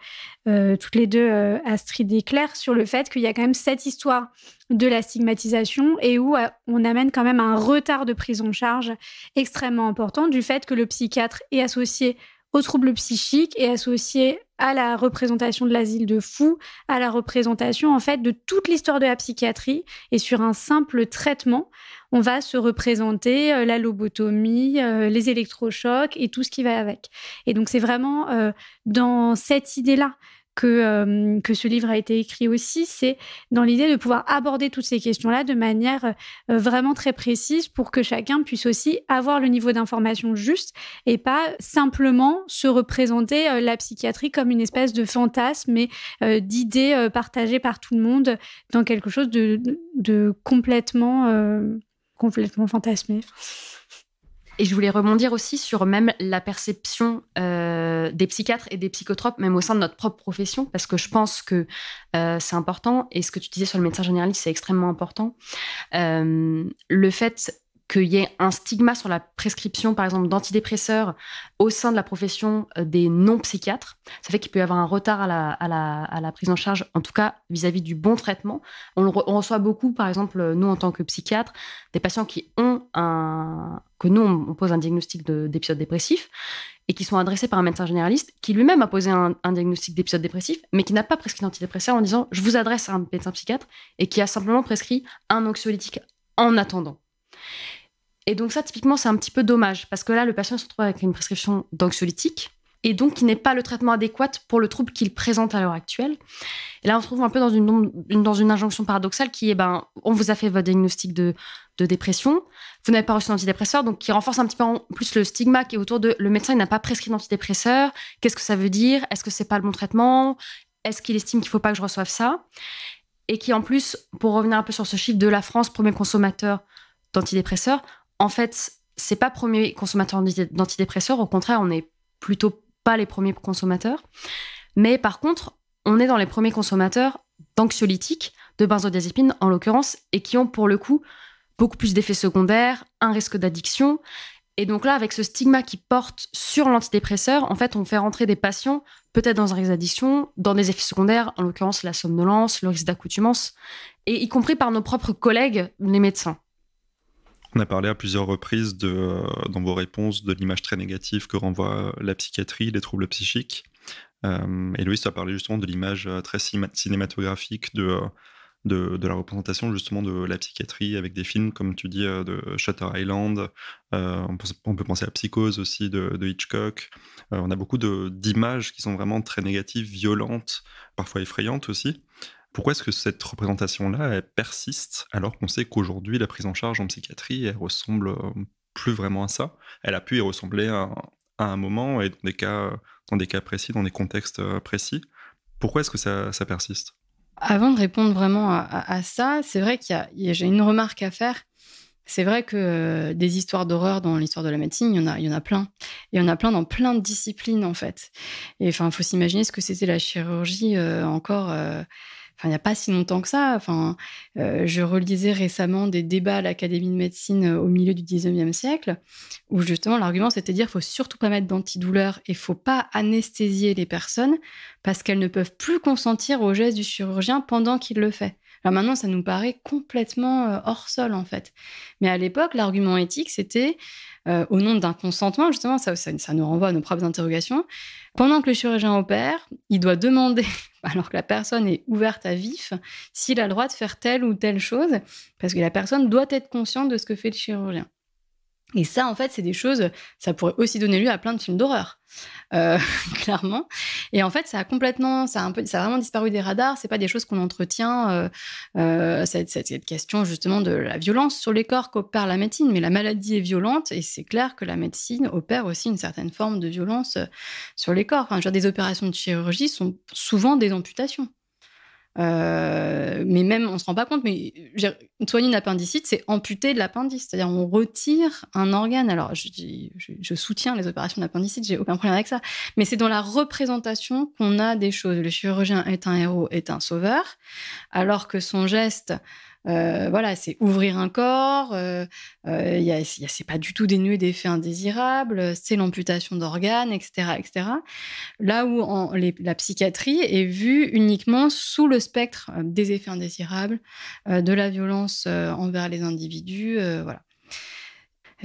toutes les deux, Astrid et Claire, sur le fait qu'il y a quand même cette histoire de la stigmatisation et où on amène quand même un retard de prise en charge extrêmement important du fait que le psychiatre est associé aux troubles psychiques, est associé à la représentation de l'asile de fous, à la représentation en fait de toute l'histoire de la psychiatrie. Et sur un simple traitement, on va se représenter la lobotomie, les électrochocs et tout ce qui va avec. Et donc c'est vraiment dans cette idée-là que ce livre a été écrit aussi, c'est dans l'idée de pouvoir aborder toutes ces questions-là de manière vraiment très précise pour que chacun puisse aussi avoir le niveau d'information juste et pas simplement se représenter la psychiatrie comme une espèce de fantasme et d'idées partagées par tout le monde dans quelque chose de complètement fantasmé. Et je voulais rebondir aussi sur même la perception des psychiatres et des psychotropes, même au sein de notre propre profession, parce que je pense que c'est important. Et ce que tu disais sur le médecin généraliste, c'est extrêmement important. Le fait qu'il y ait un stigma sur la prescription, par exemple, d'antidépresseurs au sein de la profession des non-psychiatres, ça fait qu'il peut y avoir un retard à la prise en charge, en tout cas vis-à-vis du bon traitement. On reçoit beaucoup, par exemple, nous, en tant que psychiatres, des patients qui ont que nous, on pose un diagnostic d'épisode dépressif et qui sont adressés par un médecin généraliste qui lui-même a posé un diagnostic d'épisode dépressif, mais qui n'a pas prescrit d'antidépresseur en disant « je vous adresse à un médecin psychiatre » et qui a simplement prescrit un anxiolytique en attendant. Et donc ça, typiquement, c'est un petit peu dommage, parce que là, le patient se retrouve avec une prescription d'anxiolytique, et donc qui n'est pas le traitement adéquat pour le trouble qu'il présente à l'heure actuelle. Et là, on se retrouve un peu dans une injonction paradoxale qui est, on vous a fait votre diagnostic de dépression, vous n'avez pas reçu d'antidépresseur, donc qui renforce un petit peu en plus le stigma qui est autour de le médecin, il n'a pas prescrit d'antidépresseur, qu'est-ce que ça veut dire, est-ce que c'est pas le bon traitement, est-ce qu'il estime qu'il faut pas que je reçoive ça, et qui en plus, pour revenir un peu sur ce chiffre de la France, premier consommateur d'antidépresseurs, en fait, c'est pas premier consommateur d'antidépresseurs, au contraire, on n'est plutôt pas les premiers consommateurs. Mais par contre, on est dans les premiers consommateurs d'anxiolytiques, de benzodiazépines en l'occurrence, et qui ont pour le coup beaucoup plus d'effets secondaires, un risque d'addiction. Et donc là, avec ce stigma qui porte sur l'antidépresseur, en fait, on fait rentrer des patients peut-être dans un risque d'addiction, dans des effets secondaires, en l'occurrence la somnolence, le risque d'accoutumance, et y compris par nos propres collègues, les médecins. On a parlé à plusieurs reprises dans vos réponses de l'image très négative que renvoie la psychiatrie, les troubles psychiques. Héloïse, tu as parlé justement de l'image très cinématographique de la représentation justement de la psychiatrie avec des films, comme tu dis, de Shutter Island. On peut penser à Psychose aussi de Hitchcock. On a beaucoup d'images qui sont vraiment très négatives, violentes, parfois effrayantes aussi. Pourquoi est-ce que cette représentation-là, elle persiste alors qu'on sait qu'aujourd'hui, la prise en charge en psychiatrie, elle ressemble plus vraiment à ça? Elle a pu y ressembler à un moment et dans des cas précis, dans des contextes précis. Pourquoi est-ce que ça persiste? Avant de répondre vraiment à ça, c'est vrai j'ai une remarque à faire. C'est vrai que des histoires d'horreur dans l'histoire de la médecine, il y en a plein. Et il y en a plein dans plein de disciplines, en fait. Et il faut s'imaginer ce que c'était la chirurgie il n'y a pas si longtemps que ça. Je relisais récemment des débats à l'Académie de médecine au milieu du 19e siècle, où justement l'argument c'était de dire qu'il ne faut surtout pas mettre d'antidouleur et il ne faut pas anesthésier les personnes parce qu'elles ne peuvent plus consentir aux gestes du chirurgien pendant qu'il le fait. Alors maintenant, ça nous paraît complètement hors sol, en fait. Mais à l'époque, l'argument éthique, c'était, au nom d'un consentement, justement, ça nous renvoie à nos propres interrogations. Pendant que le chirurgien opère, il doit demander, alors que la personne est ouverte à vif, s'il a le droit de faire telle ou telle chose, parce que la personne doit être consciente de ce que fait le chirurgien. Et ça, en fait, c'est des choses, ça pourrait aussi donner lieu à plein de films d'horreur, clairement. Et en fait, ça a vraiment disparu des radars. C'est pas des choses qu'on entretient, cette question justement de la violence sur les corps qu'opère la médecine. Mais la maladie est violente et c'est clair que la médecine opère aussi une certaine forme de violence sur les corps. Des opérations de chirurgie sont souvent des amputations. Mais même, on se rend pas compte, mais soigner une appendicite, c'est amputer de l'appendice. C'est-à-dire, on retire un organe. Alors, je soutiens les opérations d'appendicite, j'ai aucun problème avec ça. Mais c'est dans la représentation qu'on a des choses. Le chirurgien est un héros, est un sauveur, alors que son geste Voilà, c'est ouvrir un corps, c'est pas du tout dénué d'effets indésirables, c'est l'amputation d'organes, etc., etc. Là où la psychiatrie est vue uniquement sous le spectre des effets indésirables, de la violence envers les individus, voilà.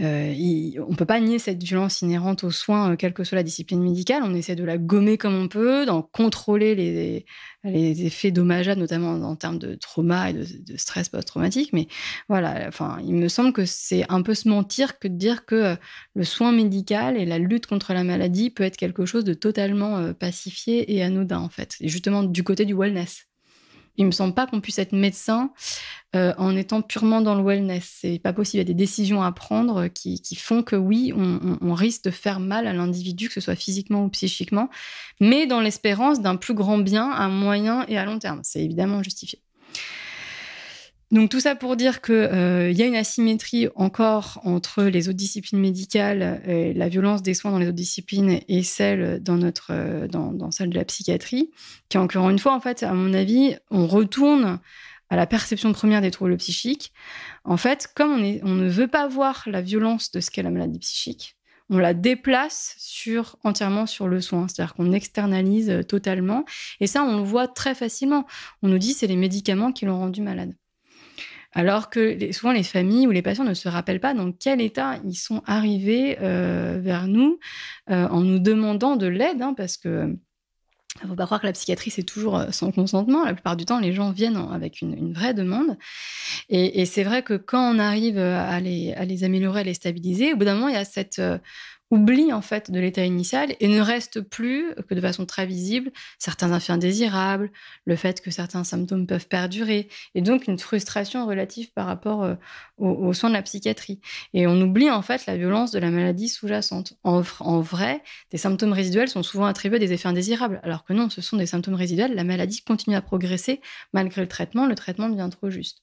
On ne peut pas nier cette violence inhérente aux soins, quelle que soit la discipline médicale. On essaie de la gommer comme on peut, d'en contrôler les effets dommageables, notamment en termes de trauma et de stress post-traumatique. Mais voilà, il me semble que c'est un peu se mentir que de dire que le soin médical et la lutte contre la maladie peut être quelque chose de totalement pacifié et anodin, en fait. Et justement, du côté du wellness. Il me semble pas qu'on puisse être médecin en étant purement dans le wellness. C'est pas possible. Il y a des décisions à prendre qui font que oui, on risque de faire mal à l'individu, que ce soit physiquement ou psychiquement, mais dans l'espérance d'un plus grand bien à moyen et à long terme. C'est évidemment justifié. Donc tout ça pour dire qu'il y a une asymétrie encore entre les autres disciplines médicales, la violence des soins dans les autres disciplines et celle dans celle de la psychiatrie, qui encore une fois, en fait, à mon avis, on retourne à la perception première des troubles psychiques. En fait, comme on ne veut pas voir la violence de ce qu'est la maladie psychique, on la déplace entièrement sur le soin. C'est-à-dire qu'on externalise totalement. Et ça, on le voit très facilement. On nous dit que c'est les médicaments qui l'ont rendu malade. Alors que souvent, les familles ou les patients ne se rappellent pas dans quel état ils sont arrivés vers nous en nous demandant de l'aide, parce que il ne faut pas croire que la psychiatrie, c'est toujours sans consentement. La plupart du temps, les gens viennent avec une vraie demande. Et c'est vrai que quand on arrive à les améliorer, à les stabiliser, au bout d'un moment, il y a cet oubli en fait de l'état initial et ne reste plus que de façon très visible certains effets indésirables, le fait que certains symptômes peuvent perdurer et donc une frustration relative par rapport aux soins de la psychiatrie. Et on oublie en fait la violence de la maladie sous-jacente. En vrai, des symptômes résiduels sont souvent attribués à des effets indésirables, alors que non, ce sont des symptômes résiduels. La maladie continue à progresser malgré le traitement devient trop juste.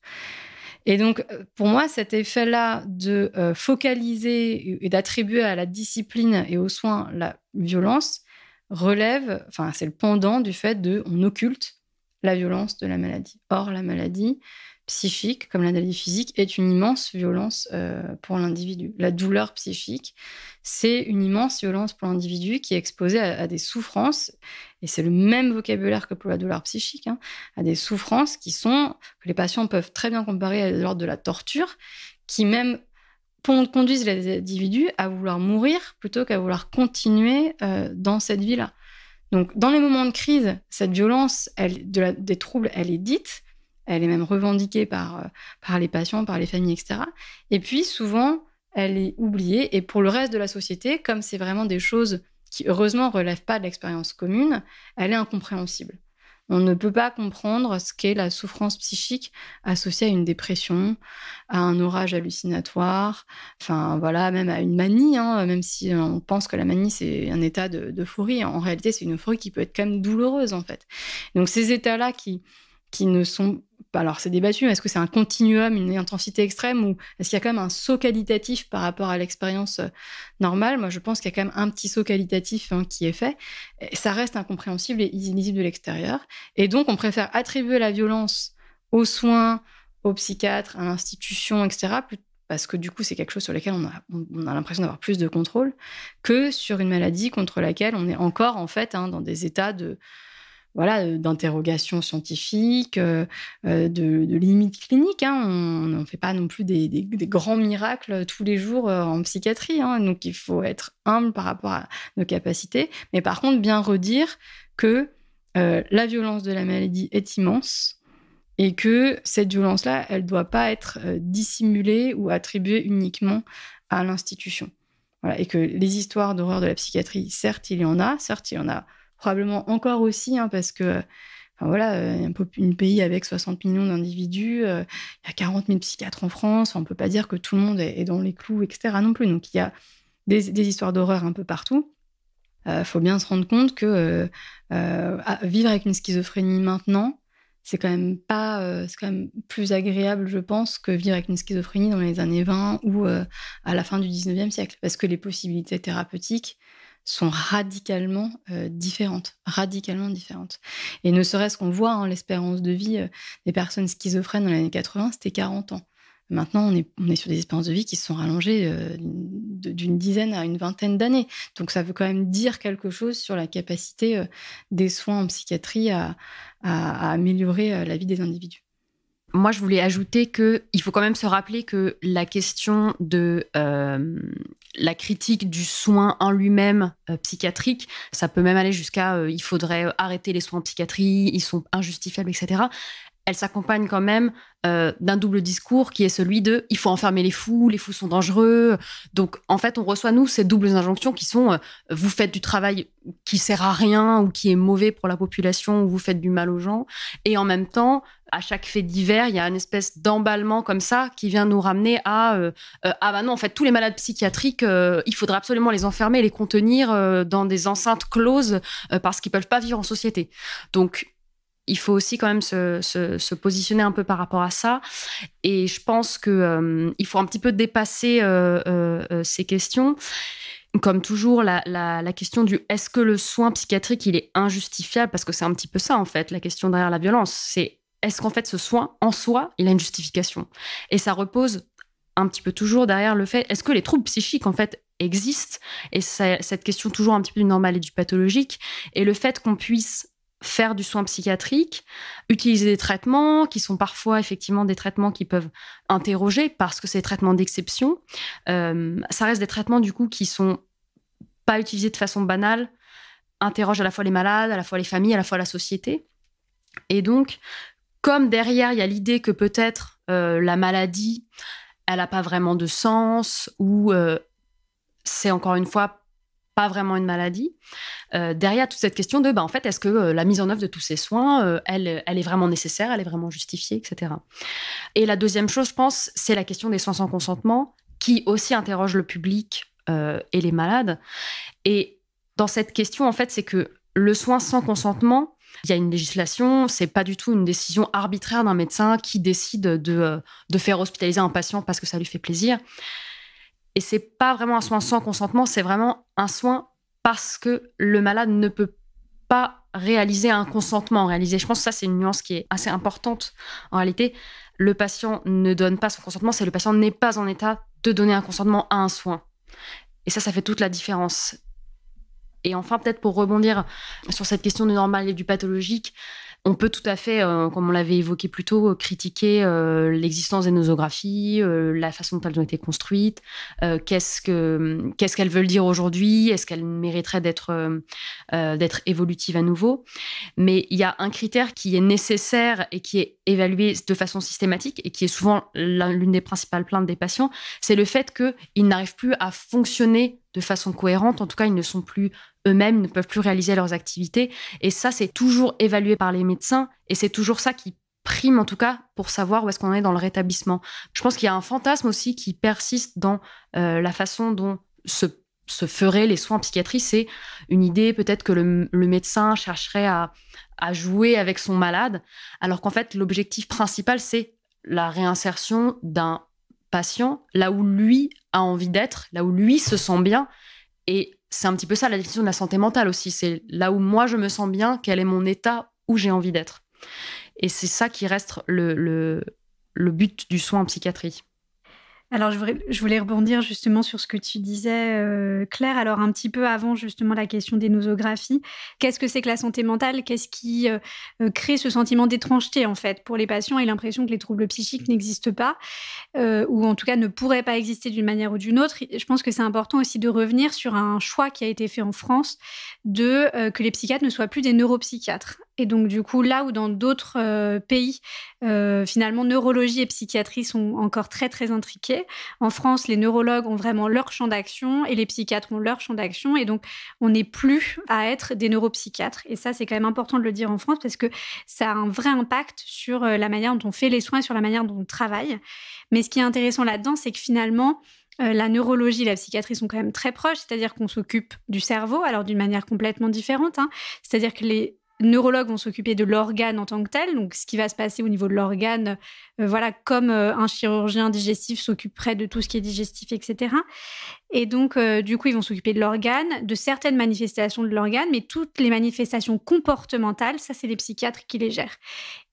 Et donc, pour moi, cet effet-là de focaliser et d'attribuer à la discipline et aux soins la violence c'est le pendant du fait on occulte la violence de la maladie. Or, la maladie psychique, comme la maladie physique, est une immense violence pour l'individu. La douleur psychique, c'est une immense violence pour l'individu qui est exposé à des souffrances, et c'est le même vocabulaire que pour la douleur psychique, à des souffrances que les patients peuvent très bien comparer à l'ordre de la torture, qui même conduisent les individus à vouloir mourir plutôt qu'à vouloir continuer dans cette vie-là. Donc, dans les moments de crise, cette violence des troubles, elle est dite, elle est même revendiquée par les patients, par les familles, etc. Et puis, souvent, elle est oubliée. Et pour le reste de la société, comme c'est vraiment des choses qui, heureusement, ne relèvent pas de l'expérience commune, elle est incompréhensible. On ne peut pas comprendre ce qu'est la souffrance psychique associée à une dépression, à un orage hallucinatoire, même à une manie, même si on pense que la manie, c'est un état d'euphorie. En réalité, c'est une euphorie qui peut être quand même douloureuse, en fait. Donc, ces états-là qui ne sont pas... Alors, c'est débattu, est-ce que c'est un continuum, une intensité extrême, ou est-ce qu'il y a quand même un saut qualitatif par rapport à l'expérience normale ? Moi, je pense qu'il y a quand même un petit saut qualitatif qui est fait. Et ça reste incompréhensible et illisible de l'extérieur. Et donc, on préfère attribuer la violence aux soins, aux psychiatres, à l'institution, etc., parce que du coup, c'est quelque chose sur lequel on a l'impression d'avoir plus de contrôle, que sur une maladie contre laquelle on est encore, en fait, dans des états d'interrogation scientifique, de limites cliniques. On ne fait pas non plus des grands miracles tous les jours en psychiatrie. Donc, il faut être humble par rapport à nos capacités. Mais par contre, bien redire que la violence de la maladie est immense et que cette violence-là, elle ne doit pas être dissimulée ou attribuée uniquement à l'institution. Voilà. Et que les histoires d'horreur de la psychiatrie, certes, il y en a probablement encore aussi, parce que un pays avec 60 millions d'individus, il y a 40 000 psychiatres en France, on ne peut pas dire que tout le monde est dans les clous, etc. non plus. Donc il y a des histoires d'horreur un peu partout. Faut bien se rendre compte que vivre avec une schizophrénie maintenant, c'est quand même plus agréable, je pense, que vivre avec une schizophrénie dans les années 20 ou à la fin du 19e siècle, parce que les possibilités thérapeutiques sont radicalement différentes. Et ne serait-ce qu'on voit l'espérance de vie des personnes schizophrènes dans les années 80, c'était 40 ans. Maintenant, on est sur des espérances de vie qui se sont rallongées d'une dizaine à une vingtaine d'années. Donc, ça veut quand même dire quelque chose sur la capacité des soins en psychiatrie à améliorer la vie des individus. Moi, je voulais ajouter qu'il faut quand même se rappeler que la question de la critique du soin en lui-même psychiatrique, ça peut même aller jusqu'à il faudrait arrêter les soins en psychiatrie, ils sont injustifiables, etc. Elle s'accompagne quand même d'un double discours qui est celui de « il faut enfermer les fous sont dangereux ». Donc, en fait, on reçoit, nous, ces doubles injonctions qui sont « vous faites du travail qui sert à rien ou qui est mauvais pour la population ou vous faites du mal aux gens ». Et en même temps, à chaque fait divers, il y a une espèce d'emballement comme ça qui vient nous ramener à ah bah non, en fait, tous les malades psychiatriques, il faudrait absolument les enfermer, les contenir dans des enceintes closes parce qu'ils ne peuvent pas vivre en société. Donc, il faut aussi quand même se positionner un peu par rapport à ça. Et je pense qu'il faut un petit peu dépasser ces questions. Comme toujours, la question du « est-ce que le soin psychiatrique, il est injustifiable ?» Parce que c'est un petit peu ça, en fait, la question derrière la violence. C'est est-ce qu'en fait, ce soin, en soi, il a une justification ? Et ça repose un petit peu toujours derrière le fait, est-ce que les troubles psychiques, en fait, existent ? Et c'est cette question toujours un petit peu du normal et du pathologique. Et le fait qu'on puisse faire du soin psychiatrique, utiliser des traitements qui sont parfois effectivement des traitements qui peuvent interroger parce que c'est des traitements d'exception. Ça reste des traitements du coup qui sont pas utilisés de façon banale, interrogent à la fois les malades, à la fois les familles, à la fois la société. Et donc, comme derrière il y a l'idée que peut-être la maladie, elle n'a pas vraiment de sens ou c'est encore une fois pas vraiment une maladie. Derrière toute cette question de, en fait, est-ce que la mise en œuvre de tous ces soins, elle est vraiment nécessaire, elle est vraiment justifiée, etc. Et la deuxième chose, je pense, c'est la question des soins sans consentement, qui aussi interroge le public et les malades. Et dans cette question, en fait, c'est que le soin sans consentement, il y a une législation, c'est pas du tout une décision arbitraire d'un médecin qui décide de faire hospitaliser un patient parce que ça lui fait plaisir. Et c'est pas vraiment un soin sans consentement, c'est vraiment un soin parce que le malade ne peut pas réaliser un consentement réalisé. Je pense que ça, c'est une nuance qui est assez importante. En réalité, le patient ne donne pas son consentement, c'est le patient n'est pas en état de donner un consentement à un soin. Et ça fait toute la différence. Et enfin, peut-être pour rebondir sur cette question du normal et du pathologique, on peut tout à fait, comme on l'avait évoqué plus tôt, critiquer l'existence des nosographies, la façon dont elles ont été construites, qu'est-ce qu'elles veulent dire aujourd'hui, est-ce qu'elles mériteraient d'être évolutives à nouveau. Mais il y a un critère qui est nécessaire et qui est évalué de façon systématique et qui est souvent l'une des principales plaintes des patients, c'est le fait qu'ils n'arrivent plus à fonctionner de façon cohérente. En tout cas, ils ne sont plus eux-mêmes, ne peuvent plus réaliser leurs activités. Et ça, c'est toujours évalué par les médecins et c'est toujours ça qui prime, en tout cas, pour savoir où est-ce qu'on est dans le rétablissement. Je pense qu'il y a un fantasme aussi qui persiste dans la façon dont se feraient les soins en psychiatrie. C'est une idée peut-être que le médecin chercherait à jouer avec son malade, alors qu'en fait, l'objectif principal, c'est la réinsertion d'un patient là où lui a envie d'être, là où lui se sent bien. Et c'est un petit peu ça la définition de la santé mentale aussi. C'est là où moi je me sens bien, quel est mon état où j'ai envie d'être. Et c'est ça qui reste le but du soin en psychiatrie. Alors, je voulais rebondir justement sur ce que tu disais, Claire. Alors, un petit peu avant justement la question des nosographies. Qu'est-ce que c'est que la santé mentale ? Qu'est-ce qui crée ce sentiment d'étrangeté, en fait, pour les patients et l'impression que les troubles psychiques n'existent pas ou en tout cas ne pourraient pas exister d'une manière ou d'une autre ? Je pense que c'est important aussi de revenir sur un choix qui a été fait en France que les psychiatres ne soient plus des neuropsychiatres. Et donc, du coup, là où dans d'autres pays, finalement, neurologie et psychiatrie sont encore très, très intriqués, en France, les neurologues ont vraiment leur champ d'action et les psychiatres ont leur champ d'action. Et donc, on n'est plus à être des neuropsychiatres. Et ça, c'est quand même important de le dire en France parce que ça a un vrai impact sur la manière dont on fait les soins, sur la manière dont on travaille. Mais ce qui est intéressant là-dedans, c'est que finalement, la neurologie et la psychiatrie sont quand même très proches, c'est-à-dire qu'on s'occupe du cerveau, alors d'une manière complètement différente. C'est-à-dire que neurologues vont s'occuper de l'organe en tant que tel, donc ce qui va se passer au niveau de l'organe, comme un chirurgien digestif s'occuperait de tout ce qui est digestif, etc. Et donc, du coup, ils vont s'occuper de l'organe, de certaines manifestations de l'organe, mais toutes les manifestations comportementales, ça, c'est les psychiatres qui les gèrent.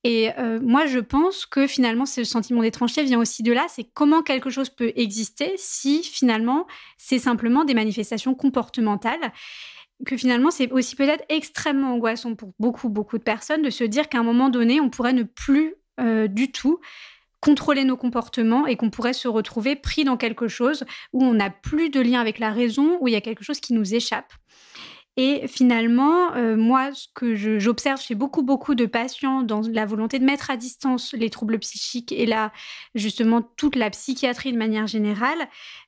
Et moi, je pense que finalement, ce sentiment d'étrangeté vient aussi de là, c'est comment quelque chose peut exister si finalement, c'est simplement des manifestations comportementales. Que finalement, c'est aussi peut-être extrêmement angoissant pour beaucoup, beaucoup de personnes de se dire qu'à un moment donné, on pourrait ne plus du tout contrôler nos comportements et qu'on pourrait se retrouver pris dans quelque chose où on n'a plus de lien avec la raison, où il y a quelque chose qui nous échappe. Et finalement, moi, ce que j'observe chez beaucoup, beaucoup de patients dans la volonté de mettre à distance les troubles psychiques et là, justement, toute la psychiatrie de manière générale,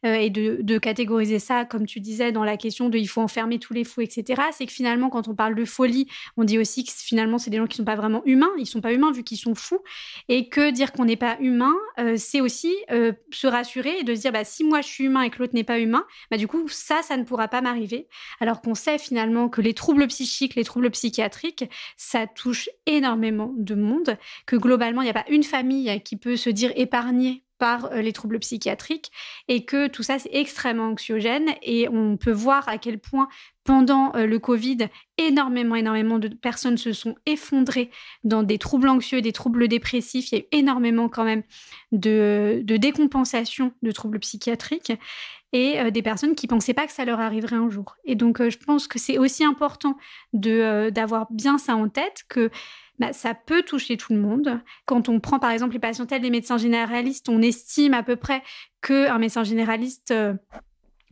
et de catégoriser ça, comme tu disais, dans la question de « il faut enfermer tous les fous », etc., c'est que finalement, quand on parle de folie, on dit aussi que finalement, c'est des gens qui ne sont pas vraiment humains. Ils ne sont pas humains vu qu'ils sont fous. Et que dire qu'on n'est pas humain, c'est aussi se rassurer et de se dire si moi, je suis humain et que l'autre n'est pas humain, du coup, ça ne pourra pas m'arriver. Alors qu'on sait finalement que les troubles psychiques, les troubles psychiatriques, ça touche énormément de monde, que globalement, il n'y a pas une famille qui peut se dire épargnée par les troubles psychiatriques et que tout ça, c'est extrêmement anxiogène et on peut voir à quel point pendant le Covid, énormément de personnes se sont effondrées dans des troubles anxieux, des troubles dépressifs. Il y a eu énormément quand même de décompensation de troubles psychiatriques et des personnes qui ne pensaient pas que ça leur arriverait un jour. Et donc, je pense que c'est aussi important d'avoir bien ça en tête, que ça peut toucher tout le monde. Quand on prend par exemple les patientèles des médecins généralistes, on estime à peu près qu'un médecin généraliste,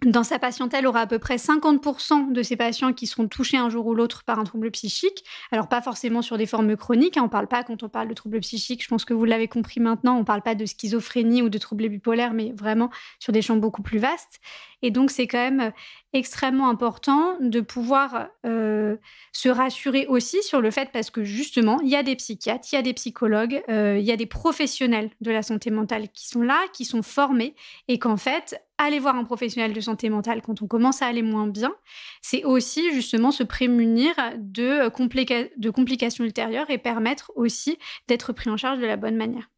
dans sa patientèle, aura à peu près 50% de ses patients qui seront touchés un jour ou l'autre par un trouble psychique. Alors, pas forcément sur des formes chroniques. On ne parle pas, quand on parle de troubles psychiques, je pense que vous l'avez compris maintenant, on ne parle pas de schizophrénie ou de troubles bipolaires, mais vraiment sur des champs beaucoup plus vastes. Et donc, c'est quand même extrêmement important de pouvoir se rassurer aussi sur le fait, parce que justement, il y a des psychiatres, il y a des psychologues, il y a des professionnels de la santé mentale qui sont là, qui sont formés, et qu'en fait, aller voir un professionnel de santé mentale quand on commence à aller moins bien, c'est aussi justement se prémunir de complications ultérieures et permettre aussi d'être pris en charge de la bonne manière.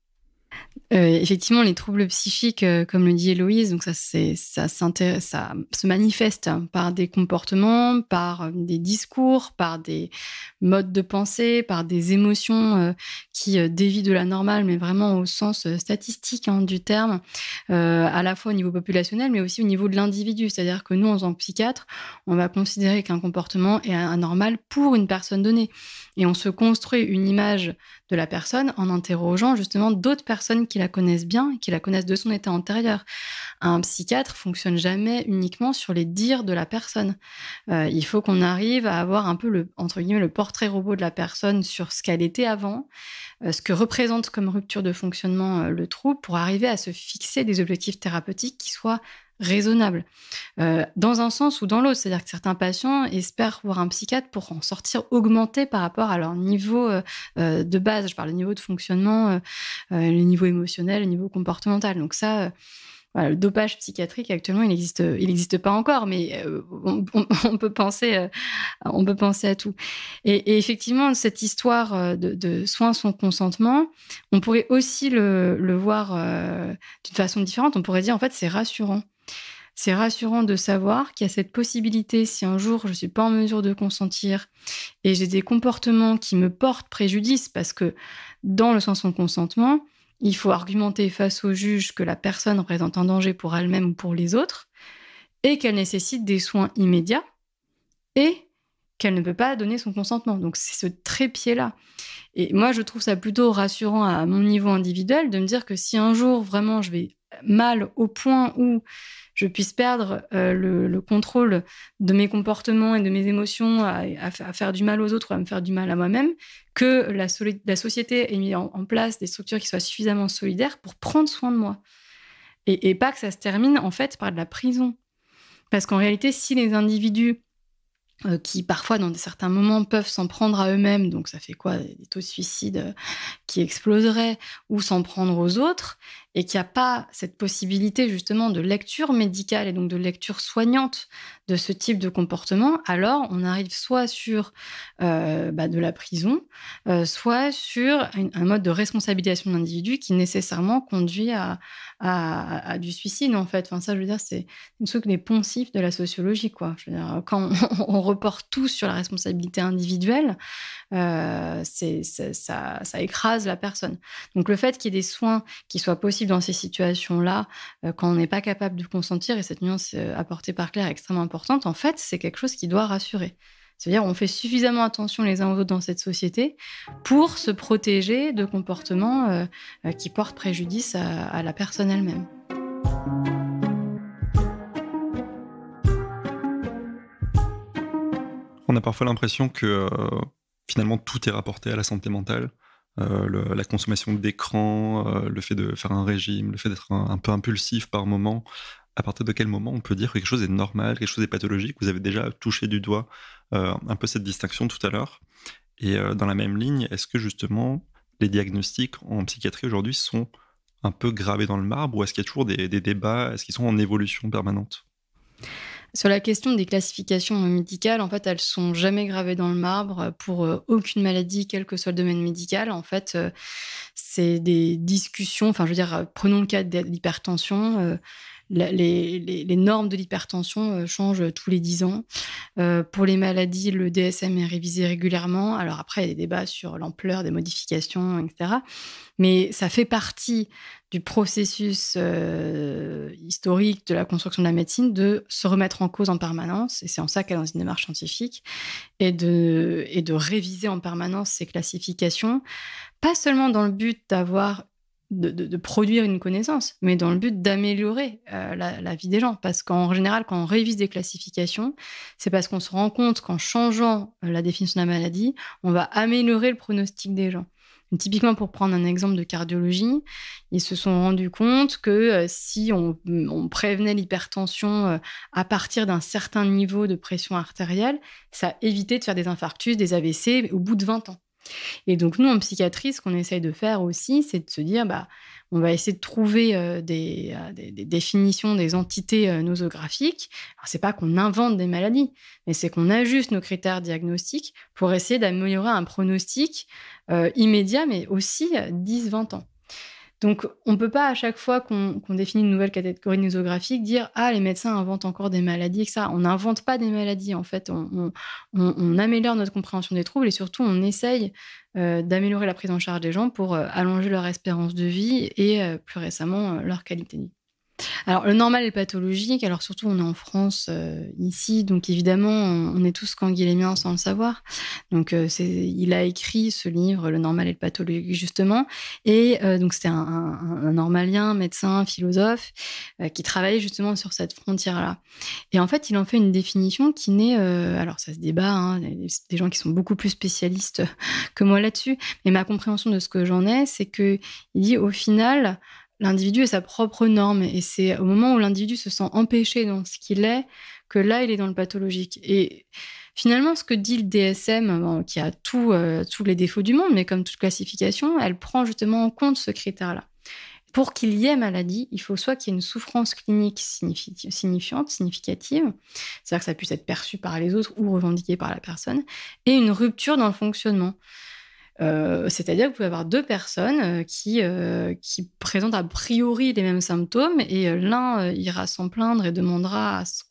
Effectivement, les troubles psychiques, comme le dit Héloïse, donc ça se manifeste par des comportements, par des discours, par des modes de pensée, par des émotions qui dévient de la normale, mais vraiment au sens statistique du terme, à la fois au niveau populationnel, mais aussi au niveau de l'individu. C'est-à-dire que nous, en tant que psychiatre, on va considérer qu'un comportement est anormal pour une personne donnée. Et on se construit une image de la personne en interrogeant justement d'autres personnes qui la connaissent bien, qui la connaissent de son état antérieur. Un psychiatre fonctionne jamais uniquement sur les dires de la personne. Il faut qu'on arrive à avoir un peu entre guillemets, le portrait robot de la personne sur ce qu'elle était avant, ce que représente comme rupture de fonctionnement le trouble, pour arriver à se fixer des objectifs thérapeutiques qui soient raisonnable, dans un sens ou dans l'autre. C'est-à-dire que certains patients espèrent voir un psychiatre pour en sortir augmenté par rapport à leur niveau de base. Je parle du niveau de fonctionnement, le niveau émotionnel, le niveau comportemental. Donc ça, le dopage psychiatrique, actuellement, il n'existe pas encore, mais on peut penser à tout. Et effectivement, cette histoire de soins sans consentement, on pourrait aussi le voir d'une façon différente. On pourrait dire, en fait, c'est rassurant. C'est rassurant de savoir qu'il y a cette possibilité, si un jour je ne suis pas en mesure de consentir et j'ai des comportements qui me portent préjudice, parce que dans le soin sans consentement, il faut argumenter face au juge que la personne représente un danger pour elle-même ou pour les autres et qu'elle nécessite des soins immédiats et qu'elle ne peut pas donner son consentement. Donc c'est ce trépied-là. Et moi, je trouve ça plutôt rassurant à mon niveau individuel de me dire que si un jour, vraiment, je vais mal au point où je puisse perdre le contrôle de mes comportements et de mes émotions à faire du mal aux autres ou à me faire du mal à moi-même, que la société ait mis en place des structures qui soient suffisamment solidaires pour prendre soin de moi. Et pas que ça se termine, en fait, par de la prison. Parce qu'en réalité, si les individus qui parfois dans certains moments peuvent s'en prendre à eux-mêmes, donc ça fait quoi, des taux de suicide qui exploseraient, ou s'en prendre aux autres, et qu'il n'y a pas cette possibilité justement de lecture médicale et donc de lecture soignante de ce type de comportement, alors on arrive soit sur de la prison, soit sur un mode de responsabilisation de l'individu qui nécessairement conduit à du suicide, en fait. Enfin, ça, je veux dire, c'est une truc des poncifs de la sociologie, quoi. Je veux dire, quand on reporte tout sur la responsabilité individuelle, ça écrase la personne. Donc, le fait qu'il y ait des soins qui soient possibles dans ces situations-là, quand on n'est pas capable de consentir, et cette nuance apportée par Claire est extrêmement importante, en fait, c'est quelque chose qui doit rassurer. C'est-à-dire on fait suffisamment attention les uns aux autres dans cette société pour se protéger de comportements qui portent préjudice à la personne elle-même. On a parfois l'impression que finalement tout est rapporté à la santé mentale. La consommation d'écran, le fait de faire un régime, le fait d'être un peu impulsif par moment. À partir de quel moment on peut dire que quelque chose est normal, quelque chose est pathologique? Vous avez déjà touché du doigt un peu cette distinction tout à l'heure. Et dans la même ligne, est-ce que justement les diagnostics en psychiatrie aujourd'hui sont un peu gravés dans le marbre, ou est-ce qu'il y a toujours des débats? Est-ce qu'ils sont en évolution permanente? Sur la question des classifications médicales, en fait, elles sont jamais gravées dans le marbre pour aucune maladie, quel que soit le domaine médical. En fait, c'est des discussions. Enfin, je veux dire, prenons le cas de l'hypertension. Les normes de l'hypertension changent tous les 10 ans. Pour les maladies, le DSM est révisé régulièrement. Alors après, il y a des débats sur l'ampleur des modifications, etc. Mais ça fait partie du processus historique de la construction de la médecine de se remettre en cause en permanence. Et c'est en ça qu'elle est dans une démarche scientifique. Et de réviser en permanence ces classifications, pas seulement dans le but d'avoir de produire une connaissance, mais dans le but d'améliorer la vie des gens. Parce qu'en général, quand on révise des classifications, c'est parce qu'on se rend compte qu'en changeant la définition de la maladie, on va améliorer le pronostic des gens. Donc, typiquement, pour prendre un exemple de cardiologie, ils se sont rendus compte que si on prévenait l'hypertension à partir d'un certain niveau de pression artérielle, ça évitait de faire des infarctus, des AVC au bout de 20 ans. Et donc, nous, en psychiatrie, ce qu'on essaye de faire aussi, c'est de se dire, on va essayer de trouver des définitions des entités nosographiques. Alors, c'est pas qu'on invente des maladies, mais c'est qu'on ajuste nos critères diagnostiques pour essayer d'améliorer un pronostic immédiat, mais aussi 10-20 ans. Donc, on ne peut pas, à chaque fois qu'on définit une nouvelle catégorie nosographique, dire « Ah, les médecins inventent encore des maladies, etc. » On n'invente pas des maladies, en fait. On améliore notre compréhension des troubles et surtout, on essaye d'améliorer la prise en charge des gens pour allonger leur espérance de vie et, plus récemment, leur qualité de vie. Alors, le normal et le pathologique, alors surtout, on est en France, ici, donc évidemment, on est tous kanguilémiens sans le savoir. Donc, il a écrit ce livre, Le normal et le pathologique, justement. Et donc, c'était un normalien, médecin, philosophe, qui travaillait justement sur cette frontière-là. Et en fait, il en fait une définition qui n'est... alors, ça se débat, hein, il y a des gens qui sont beaucoup plus spécialistes que moi là-dessus. Mais ma compréhension de ce que j'en ai, c'est qu'il dit, au final... L'individu est sa propre norme et c'est au moment où l'individu se sent empêché dans ce qu'il est que là, il est dans le pathologique. Et finalement, ce que dit le DSM, qui a tous les défauts du monde, mais comme toute classification, elle prend justement en compte ce critère-là. Pour qu'il y ait maladie, il faut soit qu'il y ait une souffrance clinique significative, c'est-à-dire que ça puisse être perçu par les autres ou revendiqué par la personne, et une rupture dans le fonctionnement. C'est-à-dire que vous pouvez avoir deux personnes qui présentent a priori les mêmes symptômes et l'un ira s'en plaindre et demandera à ce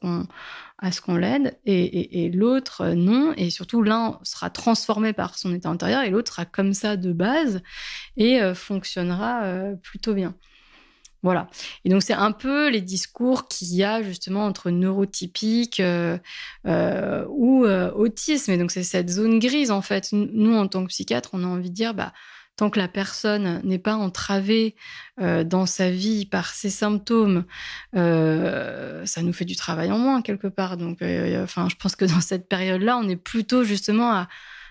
qu'on l'aide et l'autre non, et surtout l'un sera transformé par son état intérieur et l'autre sera comme ça de base et fonctionnera plutôt bien. Voilà. Et donc, c'est un peu les discours qu'il y a justement entre neurotypique ou autisme. Et donc, c'est cette zone grise, en fait. Nous, en tant que psychiatre, on a envie de dire, tant que la personne n'est pas entravée dans sa vie par ses symptômes, ça nous fait du travail en moins, quelque part. Donc, je pense que dans cette période-là, on est plutôt justement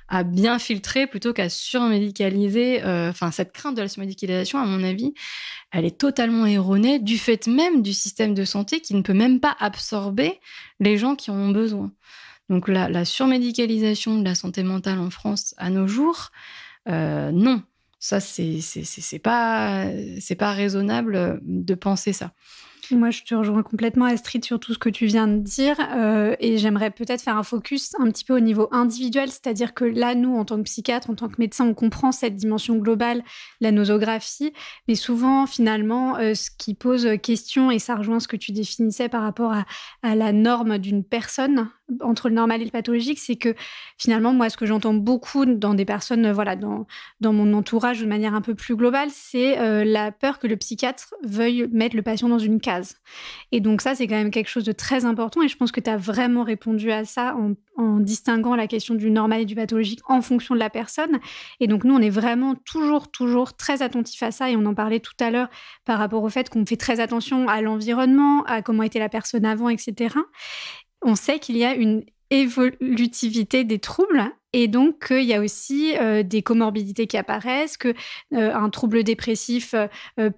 à bien filtrer plutôt qu'à surmédicaliser. Cette crainte de la surmédicalisation, à mon avis, elle est totalement erronée du fait même du système de santé qui ne peut même pas absorber les gens qui en ont besoin. Donc la surmédicalisation de la santé mentale en France à nos jours, non. Ça, c'est pas raisonnable de penser ça. Moi, je te rejoins complètement, Astrid, sur tout ce que tu viens de dire. Et j'aimerais peut-être faire un focus un petit peu au niveau individuel. C'est-à-dire que là, nous, en tant que psychiatre, en tant que médecin, on comprend cette dimension globale, la nosographie. Mais souvent, finalement, ce qui pose question, et ça rejoint ce que tu définissais par rapport à la norme d'une personne, entre le normal et le pathologique, c'est que finalement, moi, ce que j'entends beaucoup dans des personnes, dans mon entourage de manière un peu plus globale, c'est la peur que le psychiatre veuille mettre le patient dans une case. Et donc ça, c'est quand même quelque chose de très important. Et je pense que tu as vraiment répondu à ça en distinguant la question du normal et du pathologique en fonction de la personne. Et donc nous, on est vraiment toujours très attentifs à ça. Et on en parlait tout à l'heure par rapport au fait qu'on fait très attention à l'environnement, à comment était la personne avant, etc. On sait qu'il y a une évolutivité des troubles et donc qu'il y a aussi des comorbidités qui apparaissent, qu'un trouble dépressif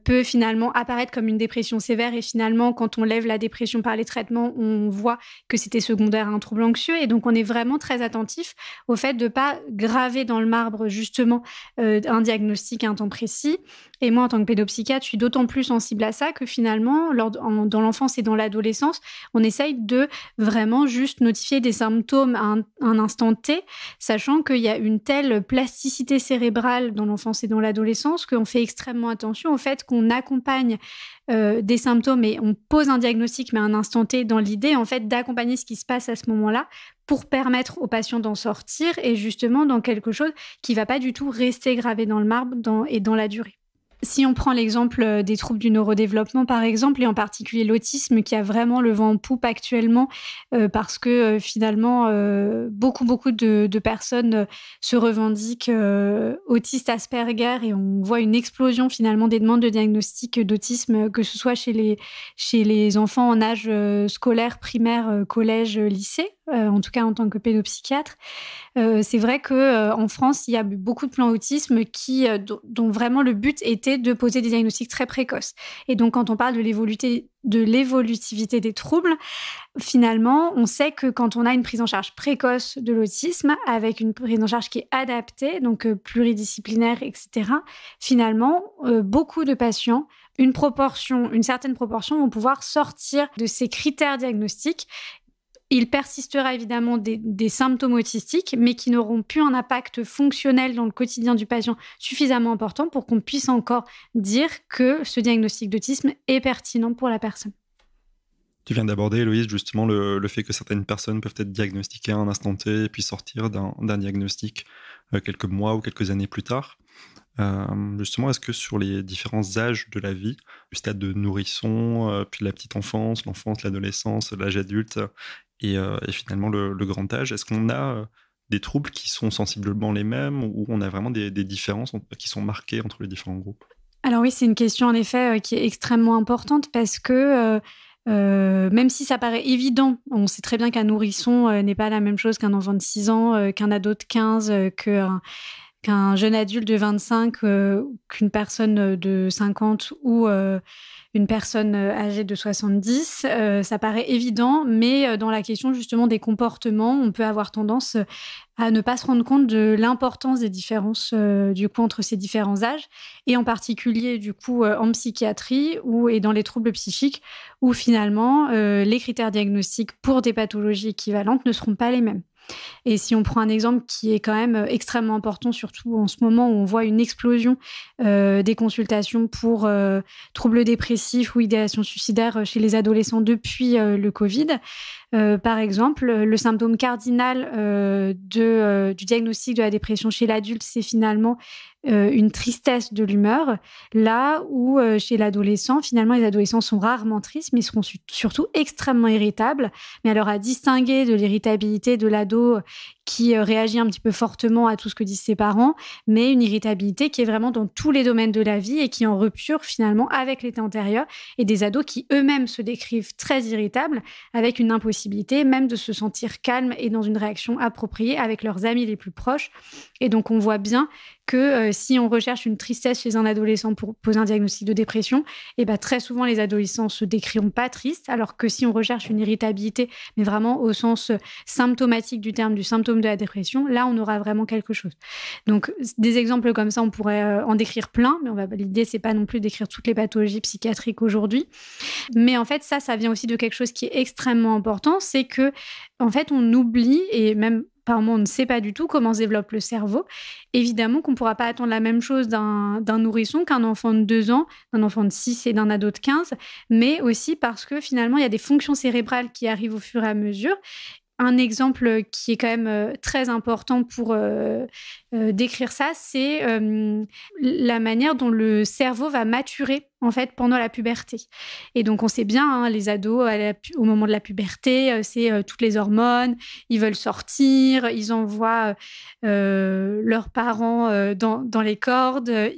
peut finalement apparaître comme une dépression sévère et finalement, quand on lève la dépression par les traitements, on voit que c'était secondaire à un trouble anxieux. Et donc, on est vraiment très attentif au fait de ne pas graver dans le marbre justement un diagnostic à un temps précis. Et moi, en tant que pédopsychiatre, je suis d'autant plus sensible à ça que finalement, dans l'enfance et dans l'adolescence, on essaye de vraiment juste notifier des symptômes à un instant T, sachant qu'il y a une telle plasticité cérébrale dans l'enfance et dans l'adolescence qu'on fait extrêmement attention au fait qu'on accompagne des symptômes et on pose un diagnostic, mais à un instant T, dans l'idée en fait d'accompagner ce qui se passe à ce moment-là pour permettre aux patients d'en sortir et justement dans quelque chose qui ne va pas du tout rester gravé dans le marbre et dans la durée. Si on prend l'exemple des troubles du neurodéveloppement, par exemple, et en particulier l'autisme, qui a vraiment le vent en poupe actuellement, parce que finalement, beaucoup de personnes se revendiquent autistes Asperger, et on voit une explosion finalement des demandes de diagnostic d'autisme, que ce soit chez les enfants en âge scolaire, primaire, collège, lycée, en tout cas en tant que pédopsychiatre. C'est vrai qu'en France, il y a beaucoup de plans autisme dont vraiment le but était de poser des diagnostics très précoces. Et donc, quand on parle de l'évolutivité des troubles, finalement, on sait que quand on a une prise en charge précoce de l'autisme, avec une prise en charge qui est adaptée, donc pluridisciplinaire, etc., finalement, beaucoup de patients, une certaine proportion vont pouvoir sortir de ces critères diagnostiques. Il persistera évidemment des symptômes autistiques, mais qui n'auront plus un impact fonctionnel dans le quotidien du patient suffisamment important pour qu'on puisse encore dire que ce diagnostic d'autisme est pertinent pour la personne. Tu viens d'aborder, Héloïse, justement le fait que certaines personnes peuvent être diagnostiquées à un instant T et puis sortir d'un diagnostic quelques mois ou quelques années plus tard. Justement, est-ce que sur les différents âges de la vie, du stade de nourrisson, puis la petite enfance, l'enfance, l'adolescence, l'âge adulte et finalement le grand âge, est-ce qu'on a des troubles qui sont sensiblement les mêmes ou on a vraiment des différences qui sont marquées entre les différents groupes ? Alors oui, c'est une question en effet qui est extrêmement importante parce que même si ça paraît évident, on sait très bien qu'un nourrisson n'est pas la même chose qu'un enfant de 6 ans, qu'un ado de 15, qu'un jeune adulte de 25, qu'une personne de 50 ou une personne âgée de 70. Ça paraît évident, mais dans la question justement des comportements, on peut avoir tendance à ne pas se rendre compte de l'importance des différences du coup entre ces différents âges, et en particulier du coup en psychiatrie et dans les troubles psychiques, où finalement les critères diagnostiques pour des pathologies équivalentes ne seront pas les mêmes. Et si on prend un exemple qui est quand même extrêmement important, surtout en ce moment où on voit une explosion des consultations pour troubles dépressifs ou idéation suicidaire chez les adolescents depuis le Covid, par exemple, le symptôme cardinal du diagnostic de la dépression chez l'adulte, c'est finalement une tristesse de l'humeur, là où chez l'adolescent, finalement, les adolescents sont rarement tristes, mais ils seront surtout extrêmement irritables. Mais alors à distinguer de l'irritabilité de l'ado qui réagit un petit peu fortement à tout ce que disent ses parents, mais une irritabilité qui est vraiment dans tous les domaines de la vie et qui est en rupture finalement avec l'état antérieur, et des ados qui eux-mêmes se décrivent très irritables, avec une impossibilité même de se sentir calme et dans une réaction appropriée avec leurs amis les plus proches. Et donc on voit bien que si on recherche une tristesse chez un adolescent pour poser un diagnostic de dépression, très souvent, les adolescents se décriront pas tristes, alors que si on recherche une irritabilité, mais vraiment au sens symptomatique du terme, du symptôme de la dépression, là, on aura vraiment quelque chose. Donc, des exemples comme ça, on pourrait en décrire plein, mais l'idée, c'est pas non plus d'écrire toutes les pathologies psychiatriques aujourd'hui. Mais en fait, ça vient aussi de quelque chose qui est extrêmement important, c'est que, en fait, on oublie, et même par moment, on ne sait pas du tout comment se développe le cerveau. Évidemment qu'on ne pourra pas attendre la même chose d'un nourrisson qu'un enfant de 2 ans, d'un enfant de 6 et d'un ado de 15, mais aussi parce que finalement, il y a des fonctions cérébrales qui arrivent au fur et à mesure. Un exemple qui est quand même très important pour décrire ça, c'est la manière dont le cerveau va maturer en fait pendant la puberté. Et donc on sait bien, les ados au moment de la puberté, c'est toutes les hormones, ils veulent sortir, ils envoient leurs parents dans les cordes,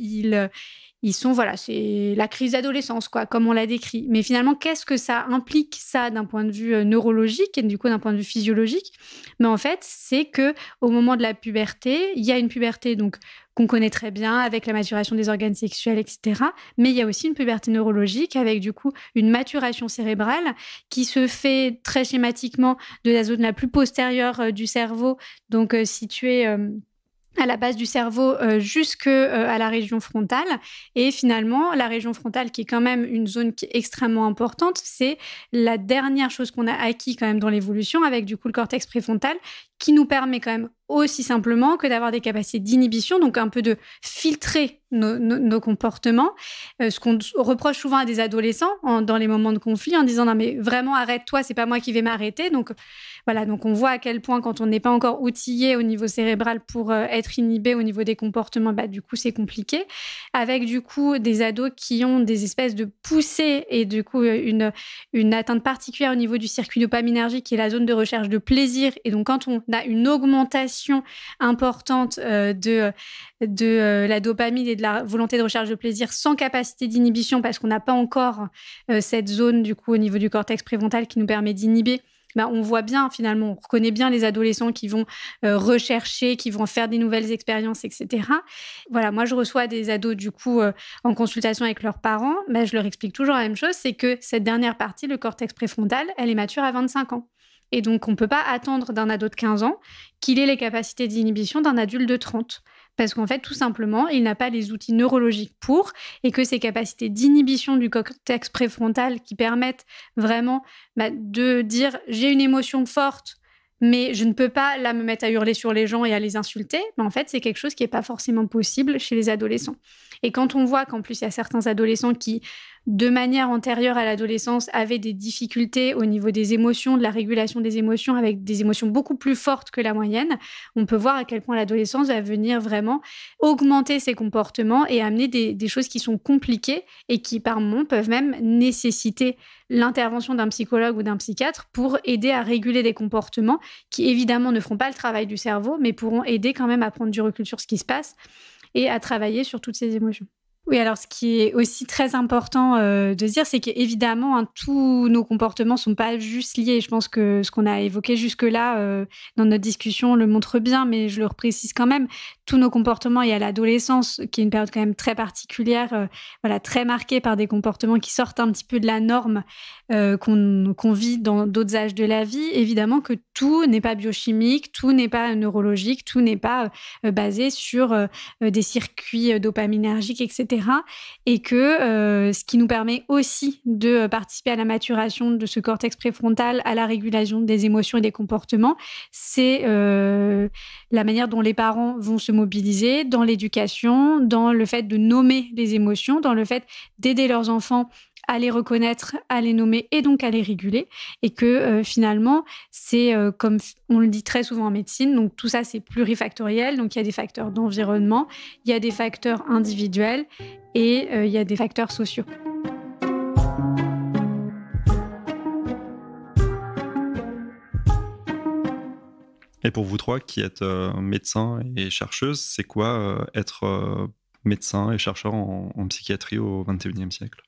ils sont, c'est la crise d'adolescence, comme on l'a décrit. Mais finalement, qu'est-ce que ça implique, ça, d'un point de vue neurologique et du coup d'un point de vue physiologique ? Mais en fait, c'est qu'au moment de la puberté, il y a une puberté donc qu'on connaît très bien avec la maturation des organes sexuels, etc. Mais il y a aussi une puberté neurologique avec du coup une maturation cérébrale qui se fait très schématiquement de la zone la plus postérieure du cerveau, donc située à la base du cerveau jusqu'à la région frontale. Et finalement, la région frontale, qui est quand même une zone qui est extrêmement importante, c'est la dernière chose qu'on a acquis quand même dans l'évolution, avec du coup le cortex préfrontal, qui nous permet quand même aussi simplement que d'avoir des capacités d'inhibition, donc un peu de filtrer nos comportements. Ce qu'on reproche souvent à des adolescents dans les moments de conflit, en disant « Non mais vraiment, arrête-toi, c'est pas moi qui vais m'arrêter ». Donc voilà, donc on voit à quel point quand on n'est pas encore outillé au niveau cérébral pour être inhibé au niveau des comportements, du coup c'est compliqué. Avec du coup des ados qui ont des espèces de poussées et du coup une atteinte particulière au niveau du circuit dopaminergique qui est la zone de recherche de plaisir. Et donc quand on a une augmentation importante de la dopamine et de la volonté de recherche de plaisir sans capacité d'inhibition parce qu'on n'a pas encore cette zone du coup au niveau du cortex préfrontal qui nous permet d'inhiber, on voit bien finalement, on reconnaît bien les adolescents qui vont rechercher, qui vont faire des nouvelles expériences, etc. Voilà, moi je reçois des ados du coup en consultation avec leurs parents, je leur explique toujours la même chose, c'est que cette dernière partie, le cortex préfrontal, elle est mature à 25 ans. Et donc, on ne peut pas attendre d'un ado de 15 ans qu'il ait les capacités d'inhibition d'un adulte de 30. Parce qu'en fait, tout simplement, il n'a pas les outils neurologiques pour, et que ces capacités d'inhibition du cortex préfrontal qui permettent vraiment de dire « j'ai une émotion forte », mais je ne peux pas là me mettre à hurler sur les gens et à les insulter. Mais en fait, c'est quelque chose qui n'est pas forcément possible chez les adolescents. Et quand on voit qu'en plus, il y a certains adolescents qui, de manière antérieure à l'adolescence, avaient des difficultés au niveau des émotions, de la régulation des émotions, avec des émotions beaucoup plus fortes que la moyenne, on peut voir à quel point l'adolescence va venir vraiment augmenter ses comportements et amener des choses qui sont compliquées et qui, par moments, peuvent même nécessiter l'intervention d'un psychologue ou d'un psychiatre pour aider à réguler des comportements qui, évidemment, ne feront pas le travail du cerveau, mais pourront aider quand même à prendre du recul sur ce qui se passe et à travailler sur toutes ces émotions. Oui, alors ce qui est aussi très important de dire, c'est qu'évidemment, tous nos comportements ne sont pas juste liés. Je pense que ce qu'on a évoqué jusque-là dans notre discussion le montre bien, mais je le reprécise quand même. Tous nos comportements, il y a l'adolescence, qui est une période quand même très particulière, très marquée par des comportements qui sortent un petit peu de la norme qu'on vit dans d'autres âges de la vie. Évidemment que tout n'est pas biochimique, tout n'est pas neurologique, tout n'est pas basé sur des circuits dopaminergiques, etc. Et que ce qui nous permet aussi de participer à la maturation de ce cortex préfrontal, à la régulation des émotions et des comportements, c'est la manière dont les parents vont se mobiliser dans l'éducation, dans le fait de nommer les émotions, dans le fait d'aider leurs enfants à les reconnaître, à les nommer et donc à les réguler. Et que finalement, c'est comme on le dit très souvent en médecine, donc tout ça c'est plurifactoriel, donc il y a des facteurs d'environnement, il y a des facteurs individuels et il y a des facteurs sociaux. Et pour vous trois qui êtes médecins et chercheuses, c'est quoi être médecin et chercheur en psychiatrie au XXIe siècle ?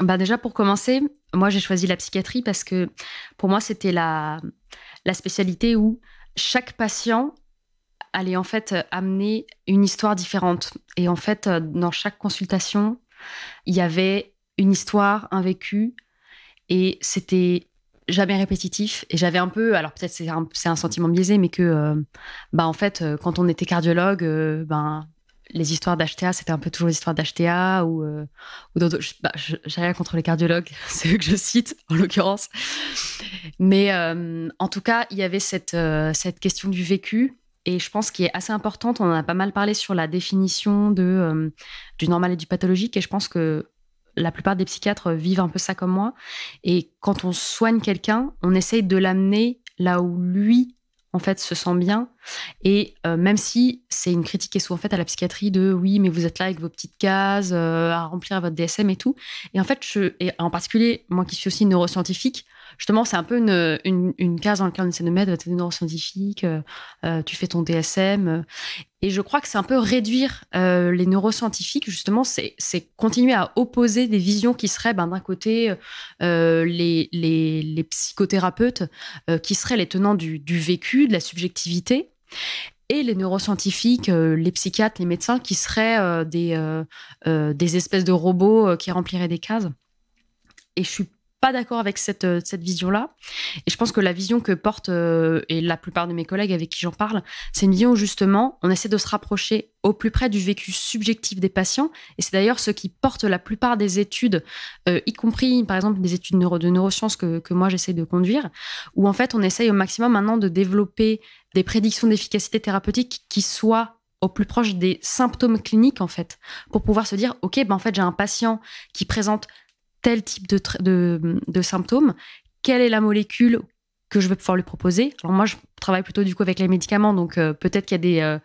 Déjà, pour commencer, moi, j'ai choisi la psychiatrie parce que pour moi, c'était la spécialité où chaque patient allait en fait amener une histoire différente. Et en fait, dans chaque consultation, il y avait une histoire, un vécu, et c'était jamais répétitif. Et j'avais un peu, alors peut-être c'est un sentiment biaisé, mais que, en fait, quand on était cardiologue, les histoires d'HTA, c'était un peu toujours les histoires d'HTA ou d'autres. J'ai rien contre les cardiologues, c'est eux que je cite en l'occurrence. Mais en tout cas, il y avait cette question du vécu. Et je pense qu'il est assez importante. On en a pas mal parlé sur la définition du normal et du pathologique. Et je pense que la plupart des psychiatres vivent un peu ça comme moi. Et quand on soigne quelqu'un, on essaye de l'amener là où lui, en fait, se sent bien. Et même si c'est une critique qui est souvent faite à la psychiatrie de oui, mais vous êtes là avec vos petites cases à remplir votre DSM et tout. Et en fait, et en particulier, moi qui suis aussi neuroscientifique, justement, c'est un peu une case dans laquelle on essaie de mettre, tu es neuroscientifique, tu fais ton DSM. Et je crois que c'est un peu réduire les neuroscientifiques, justement, c'est continuer à opposer des visions qui seraient, d'un côté, les psychothérapeutes, qui seraient les tenants du vécu, de la subjectivité, et les neuroscientifiques, les psychiatres, les médecins, qui seraient des espèces de robots qui rempliraient des cases. Et je suis pas d'accord avec cette vision-là. Et je pense que la vision que porte, et la plupart de mes collègues avec qui j'en parle, c'est une vision où justement, on essaie de se rapprocher au plus près du vécu subjectif des patients. Et c'est d'ailleurs ce qui porte la plupart des études, y compris par exemple des études de neurosciences que moi j'essaie de conduire, où en fait on essaye au maximum maintenant de développer des prédictions d'efficacité thérapeutique qui soient au plus proche des symptômes cliniques en fait, pour pouvoir se dire, ok, en fait j'ai un patient qui présente tel type de symptômes, quelle est la molécule que je vais pouvoir lui proposer. Alors moi, je travaille plutôt du coup avec les médicaments, donc peut-être qu'il y a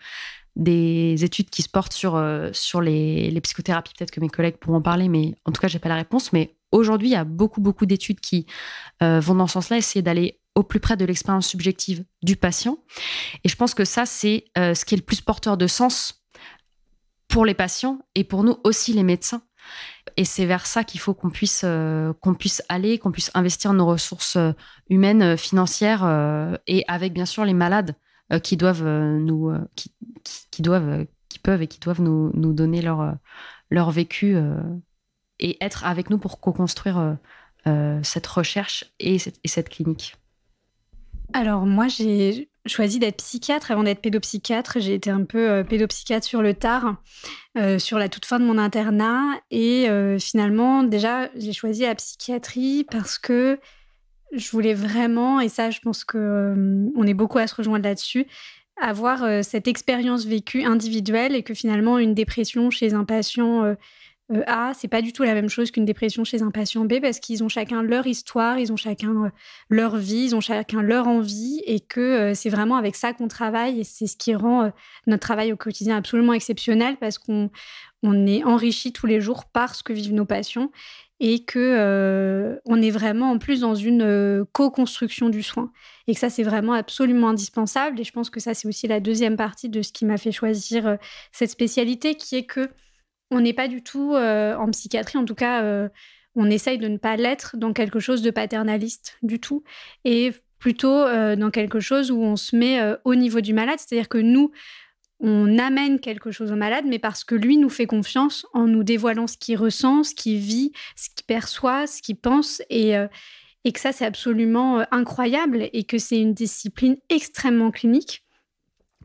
des études qui se portent sur les psychothérapies, peut-être que mes collègues pourront en parler, mais en tout cas, j'ai pas la réponse. Mais aujourd'hui, il y a beaucoup d'études qui vont dans ce sens-là, essayer d'aller au plus près de l'expérience subjective du patient. Et je pense que ça, c'est ce qui est le plus porteur de sens pour les patients et pour nous aussi, les médecins. Et c'est vers ça qu'il faut qu'on puisse aller, qu'on puisse investir nos ressources humaines, financières, et avec bien sûr les malades qui doivent qui peuvent et qui doivent nous donner leur vécu et être avec nous pour co-construire cette recherche et cette clinique. Alors moi, j'ai choisi d'être psychiatre avant d'être pédopsychiatre. J'ai été un peu pédopsychiatre sur le tard, sur la toute fin de mon internat. Et finalement, déjà, j'ai choisi la psychiatrie parce que je voulais vraiment, et ça, je pense qu'on est beaucoup à se rejoindre là-dessus, avoir cette expérience vécue individuelle et que finalement, une dépression chez un patient A, c'est pas du tout la même chose qu'une dépression chez un patient B parce qu'ils ont chacun leur histoire, ils ont chacun leur vie, ils ont chacun leur envie et que c'est vraiment avec ça qu'on travaille et c'est ce qui rend notre travail au quotidien absolument exceptionnel parce qu'on est enrichi tous les jours par ce que vivent nos patients et que on est vraiment en plus dans une co-construction du soin et que ça c'est vraiment absolument indispensable et je pense que ça c'est aussi la deuxième partie de ce qui m'a fait choisir cette spécialité qui est que on n'est pas du tout en psychiatrie, en tout cas, on essaye de ne pas l'être dans quelque chose de paternaliste du tout, et plutôt dans quelque chose où on se met au niveau du malade, c'est-à-dire que nous, on amène quelque chose au malade, mais parce que lui nous fait confiance en nous dévoilant ce qu'il ressent, ce qu'il vit, ce qu'il perçoit, ce qu'il pense, et que ça, c'est absolument incroyable, et que c'est une discipline extrêmement clinique,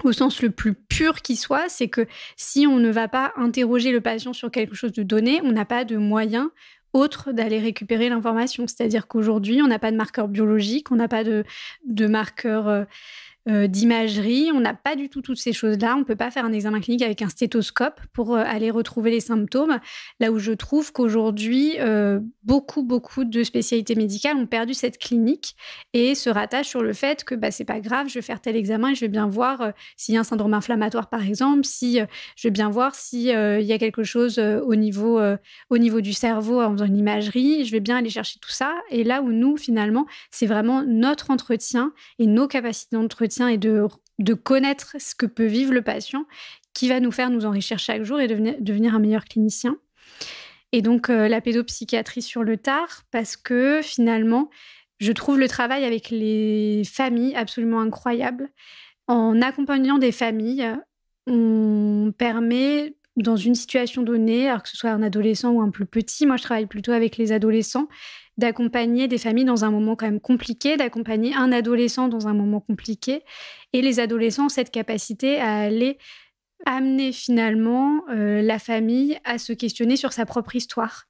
au sens le plus pur qui soit, c'est que si on ne va pas interroger le patient sur quelque chose de donné, on n'a pas de moyen autre d'aller récupérer l'information. C'est-à-dire qu'aujourd'hui, on n'a pas de marqueur biologique, on n'a pas de marqueur d'imagerie, on n'a pas du tout toutes ces choses-là. On ne peut pas faire un examen clinique avec un stéthoscope pour aller retrouver les symptômes. Là où je trouve qu'aujourd'hui, beaucoup de spécialités médicales ont perdu cette clinique et se rattachent sur le fait que c'est pas grave, je vais faire tel examen et je vais bien voir s'il y a un syndrome inflammatoire, par exemple, si je vais bien voir s'il y a quelque chose au niveau du cerveau en faisant une imagerie, je vais bien aller chercher tout ça. Et là où nous, finalement, c'est vraiment notre entretien et nos capacités d'entretien et de connaître ce que peut vivre le patient qui va nous faire nous enrichir chaque jour et devenir un meilleur clinicien. Et donc, la pédopsychiatrie sur le tard, parce que finalement, je trouve le travail avec les familles absolument incroyable. En accompagnant des familles, on permet, dans une situation donnée, alors que ce soit un adolescent ou un plus petit, moi je travaille plutôt avec les adolescents, d'accompagner des familles dans un moment quand même compliqué, d'accompagner un adolescent dans un moment compliqué. Et les adolescents ont cette capacité à aller amener finalement la famille à se questionner sur sa propre histoire.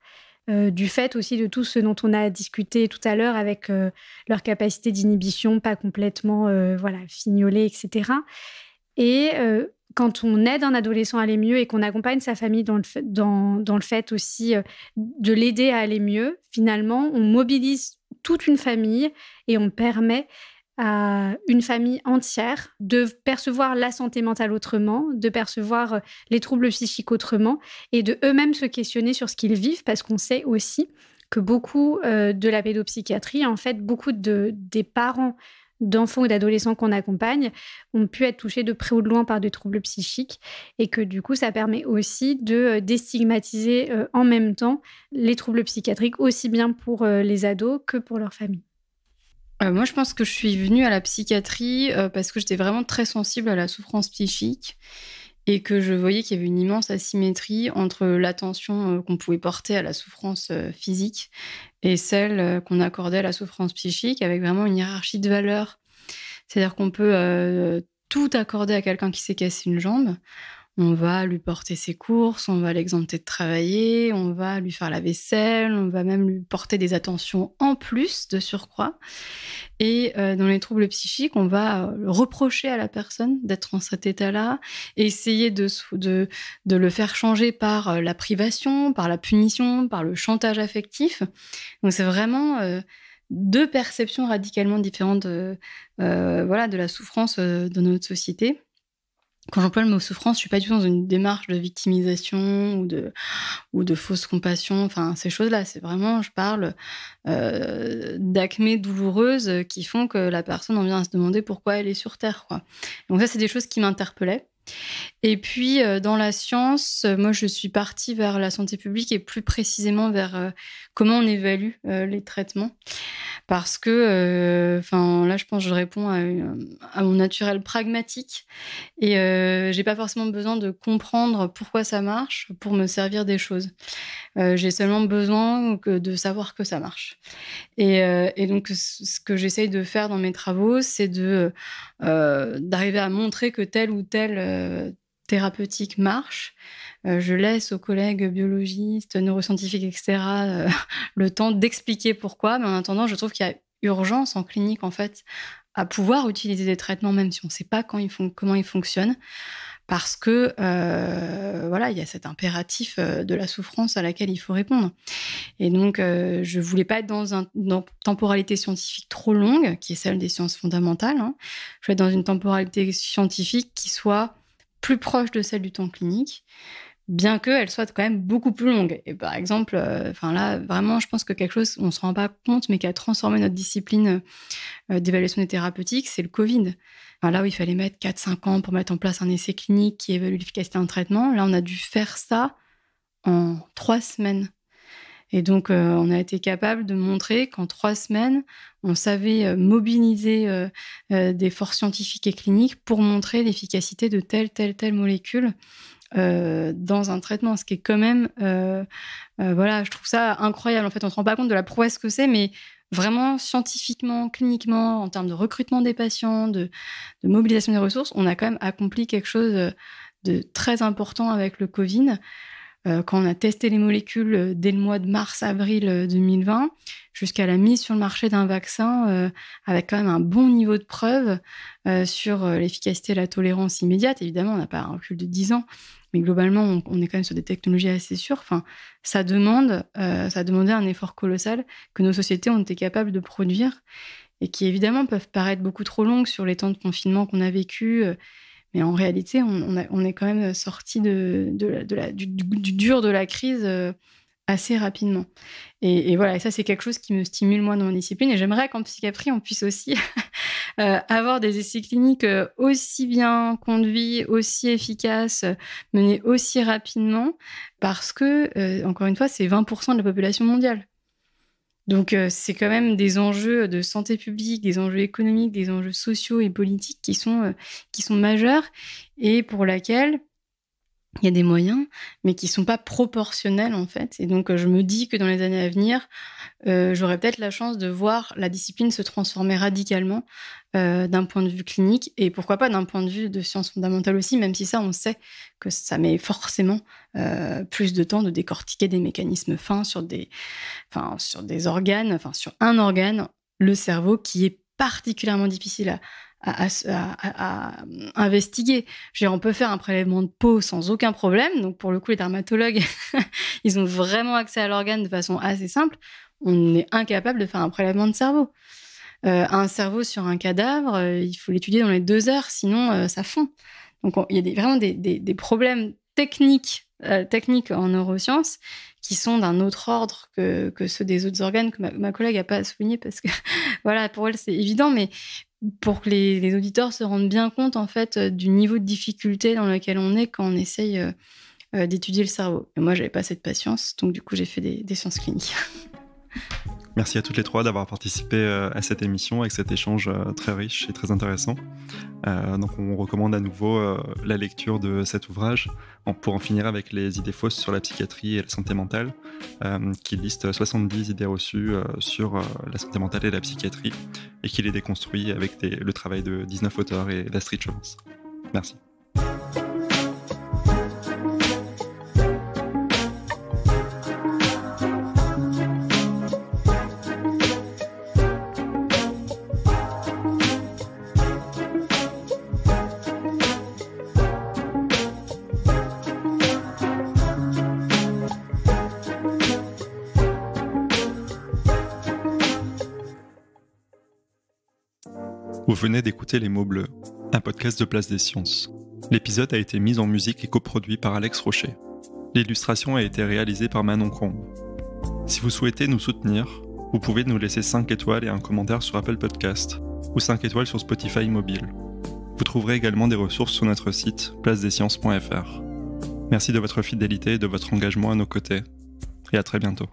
Du fait aussi de tout ce dont on a discuté tout à l'heure avec leur capacité d'inhibition, pas complètement fignolée, etc. Et quand on aide un adolescent à aller mieux et qu'on accompagne sa famille dans le fait aussi de l'aider à aller mieux, finalement, on mobilise toute une famille et on permet à une famille entière de percevoir la santé mentale autrement, de percevoir les troubles psychiques autrement et de eux-mêmes se questionner sur ce qu'ils vivent, parce qu'on sait aussi que beaucoup de la pédopsychiatrie, en fait, beaucoup des parents d'enfants ou d'adolescents qu'on accompagne ont pu être touchés de près ou de loin par des troubles psychiques et que du coup, ça permet aussi de déstigmatiser en même temps les troubles psychiatriques, aussi bien pour les ados que pour leur famille. Moi, je pense que je suis venue à la psychiatrie parce que j'étais vraiment très sensible à la souffrance psychique et que je voyais qu'il y avait une immense asymétrie entre l'attention qu'on pouvait porter à la souffrance physique et celle qu'on accordait à la souffrance psychique, avec vraiment une hiérarchie de valeurs. C'est-à-dire qu'on peut tout accorder à quelqu'un qui s'est cassé une jambe. On va lui porter ses courses, on va l'exempter de travailler, on va lui faire la vaisselle, on va même lui porter des attentions en plus de surcroît. Et dans les troubles psychiques, on va reprocher à la personne d'être en cet état-là, essayer de le faire changer par la privation, par la punition, par le chantage affectif. Donc c'est vraiment deux perceptions radicalement différentes de la souffrance dans notre société. Quand j'emploie le mot souffrance, je suis pas du tout dans une démarche de victimisation ou de fausse compassion, enfin ces choses-là. C'est vraiment, je parle d'acmées douloureuses qui font que la personne en vient à se demander pourquoi elle est sur Terre, quoi. Donc ça, c'est des choses qui m'interpellaient. Et puis, dans la science, moi, je suis partie vers la santé publique et plus précisément vers comment on évalue les traitements. Parce que, là, je pense que je réponds à mon naturel pragmatique et j'ai pas forcément besoin de comprendre pourquoi ça marche pour me servir des choses. J'ai seulement besoin de savoir que ça marche. Et donc, ce que j'essaye de faire dans mes travaux, c'est d'arriver à montrer que telle ou telle thérapeutique marche. Je laisse aux collègues biologistes, neuroscientifiques, etc., le temps d'expliquer pourquoi. Mais en attendant, je trouve qu'il y a urgence en clinique, en fait, à pouvoir utiliser des traitements, même si on ne sait pas comment ils fonctionnent. Parce que, il y a cet impératif de la souffrance à laquelle il faut répondre. Et donc, je voulais pas être dans une temporalité scientifique trop longue, qui est celle des sciences fondamentales. Je voulais être dans une temporalité scientifique qui soit plus proche de celle du temps clinique, bien qu'elle soit quand même beaucoup plus longue. Et par exemple, là, vraiment, je pense que quelque chose, on ne se rend pas compte, mais qui a transformé notre discipline d'évaluation des thérapeutiques, c'est le Covid. Là où il fallait mettre 4-5 ans pour mettre en place un essai clinique qui évalue l'efficacité d'un traitement, là, on a dû faire ça en 3 semaines. Et donc, on a été capable de montrer qu'en 3 semaines, on savait mobiliser des forces scientifiques et cliniques pour montrer l'efficacité de telle molécule dans un traitement, ce qui est quand même, je trouve ça incroyable. En fait, on ne se rend pas compte de la prouesse que c'est, mais vraiment scientifiquement, cliniquement, en termes de recrutement des patients, de mobilisation des ressources, on a quand même accompli quelque chose de très important avec le Covid. Quand on a testé les molécules dès le mois de mars-avril 2020, jusqu'à la mise sur le marché d'un vaccin avec quand même un bon niveau de preuve sur l'efficacité et la tolérance immédiate. Évidemment, on n'a pas un recul de 10 ans, mais globalement, on est quand même sur des technologies assez sûres. Ça demandait un effort colossal que nos sociétés ont été capables de produire et qui, évidemment, peuvent paraître beaucoup trop longues sur les temps de confinement qu'on a vécu. Mais en réalité, on est quand même sorti du dur de la crise assez rapidement. Et voilà, et ça, c'est quelque chose qui me stimule, moi, dans mon discipline. Et j'aimerais qu'en psychiatrie, on puisse aussi avoir des essais cliniques aussi bien conduits, aussi efficaces, menés aussi rapidement, parce que, encore une fois, c'est 20% de la population mondiale. Donc, c'est quand même des enjeux de santé publique, des enjeux économiques, des enjeux sociaux et politiques qui sont majeurs et pour laquelle il y a des moyens, mais qui ne sont pas proportionnels, en fait. Et donc, je me dis que dans les années à venir, j'aurai peut-être la chance de voir la discipline se transformer radicalement d'un point de vue clinique et pourquoi pas d'un point de vue de sciences fondamentales aussi, même si ça, on sait que ça met forcément plus de temps de décortiquer des mécanismes fins sur des organes, sur un organe, le cerveau, qui est particulièrement difficile à investiguer. Je veux dire, on peut faire un prélèvement de peau sans aucun problème. Donc, pour le coup, les dermatologues, ils ont vraiment accès à l'organe de façon assez simple. On est incapable de faire un prélèvement de cerveau. Un cerveau sur un cadavre, il faut l'étudier dans les 2 heures, sinon ça fond. Donc, il y a vraiment des problèmes techniques en neurosciences qui sont d'un autre ordre que ceux des autres organes que ma collègue n'a pas souligné parce que, voilà, pour elle, c'est évident, mais pour que les auditeurs se rendent bien compte, en fait, du niveau de difficulté dans lequel on est quand on essaye d'étudier le cerveau. Et moi, j'avais pas cette patience, donc du coup, j'ai fait des sciences cliniques. Merci à toutes les 3 d'avoir participé à cette émission avec cet échange très riche et très intéressant. Donc on recommande à nouveau la lecture de cet ouvrage pour en finir avec les idées fausses sur la psychiatrie et la santé mentale, qui liste 70 idées reçues sur la santé mentale et la psychiatrie et qui les déconstruit avec le travail de 19 auteurs et d'Astrid Chevance. Merci. Vous venez d'écouter Les Mots Bleus, un podcast de Place des Sciences. L'épisode a été mis en musique et coproduit par Alex Rocher. L'illustration a été réalisée par Manon Combe. Si vous souhaitez nous soutenir, vous pouvez nous laisser 5 étoiles et un commentaire sur Apple Podcast ou 5 étoiles sur Spotify mobile. Vous trouverez également des ressources sur notre site placedesciences.fr. Merci de votre fidélité et de votre engagement à nos côtés. Et à très bientôt.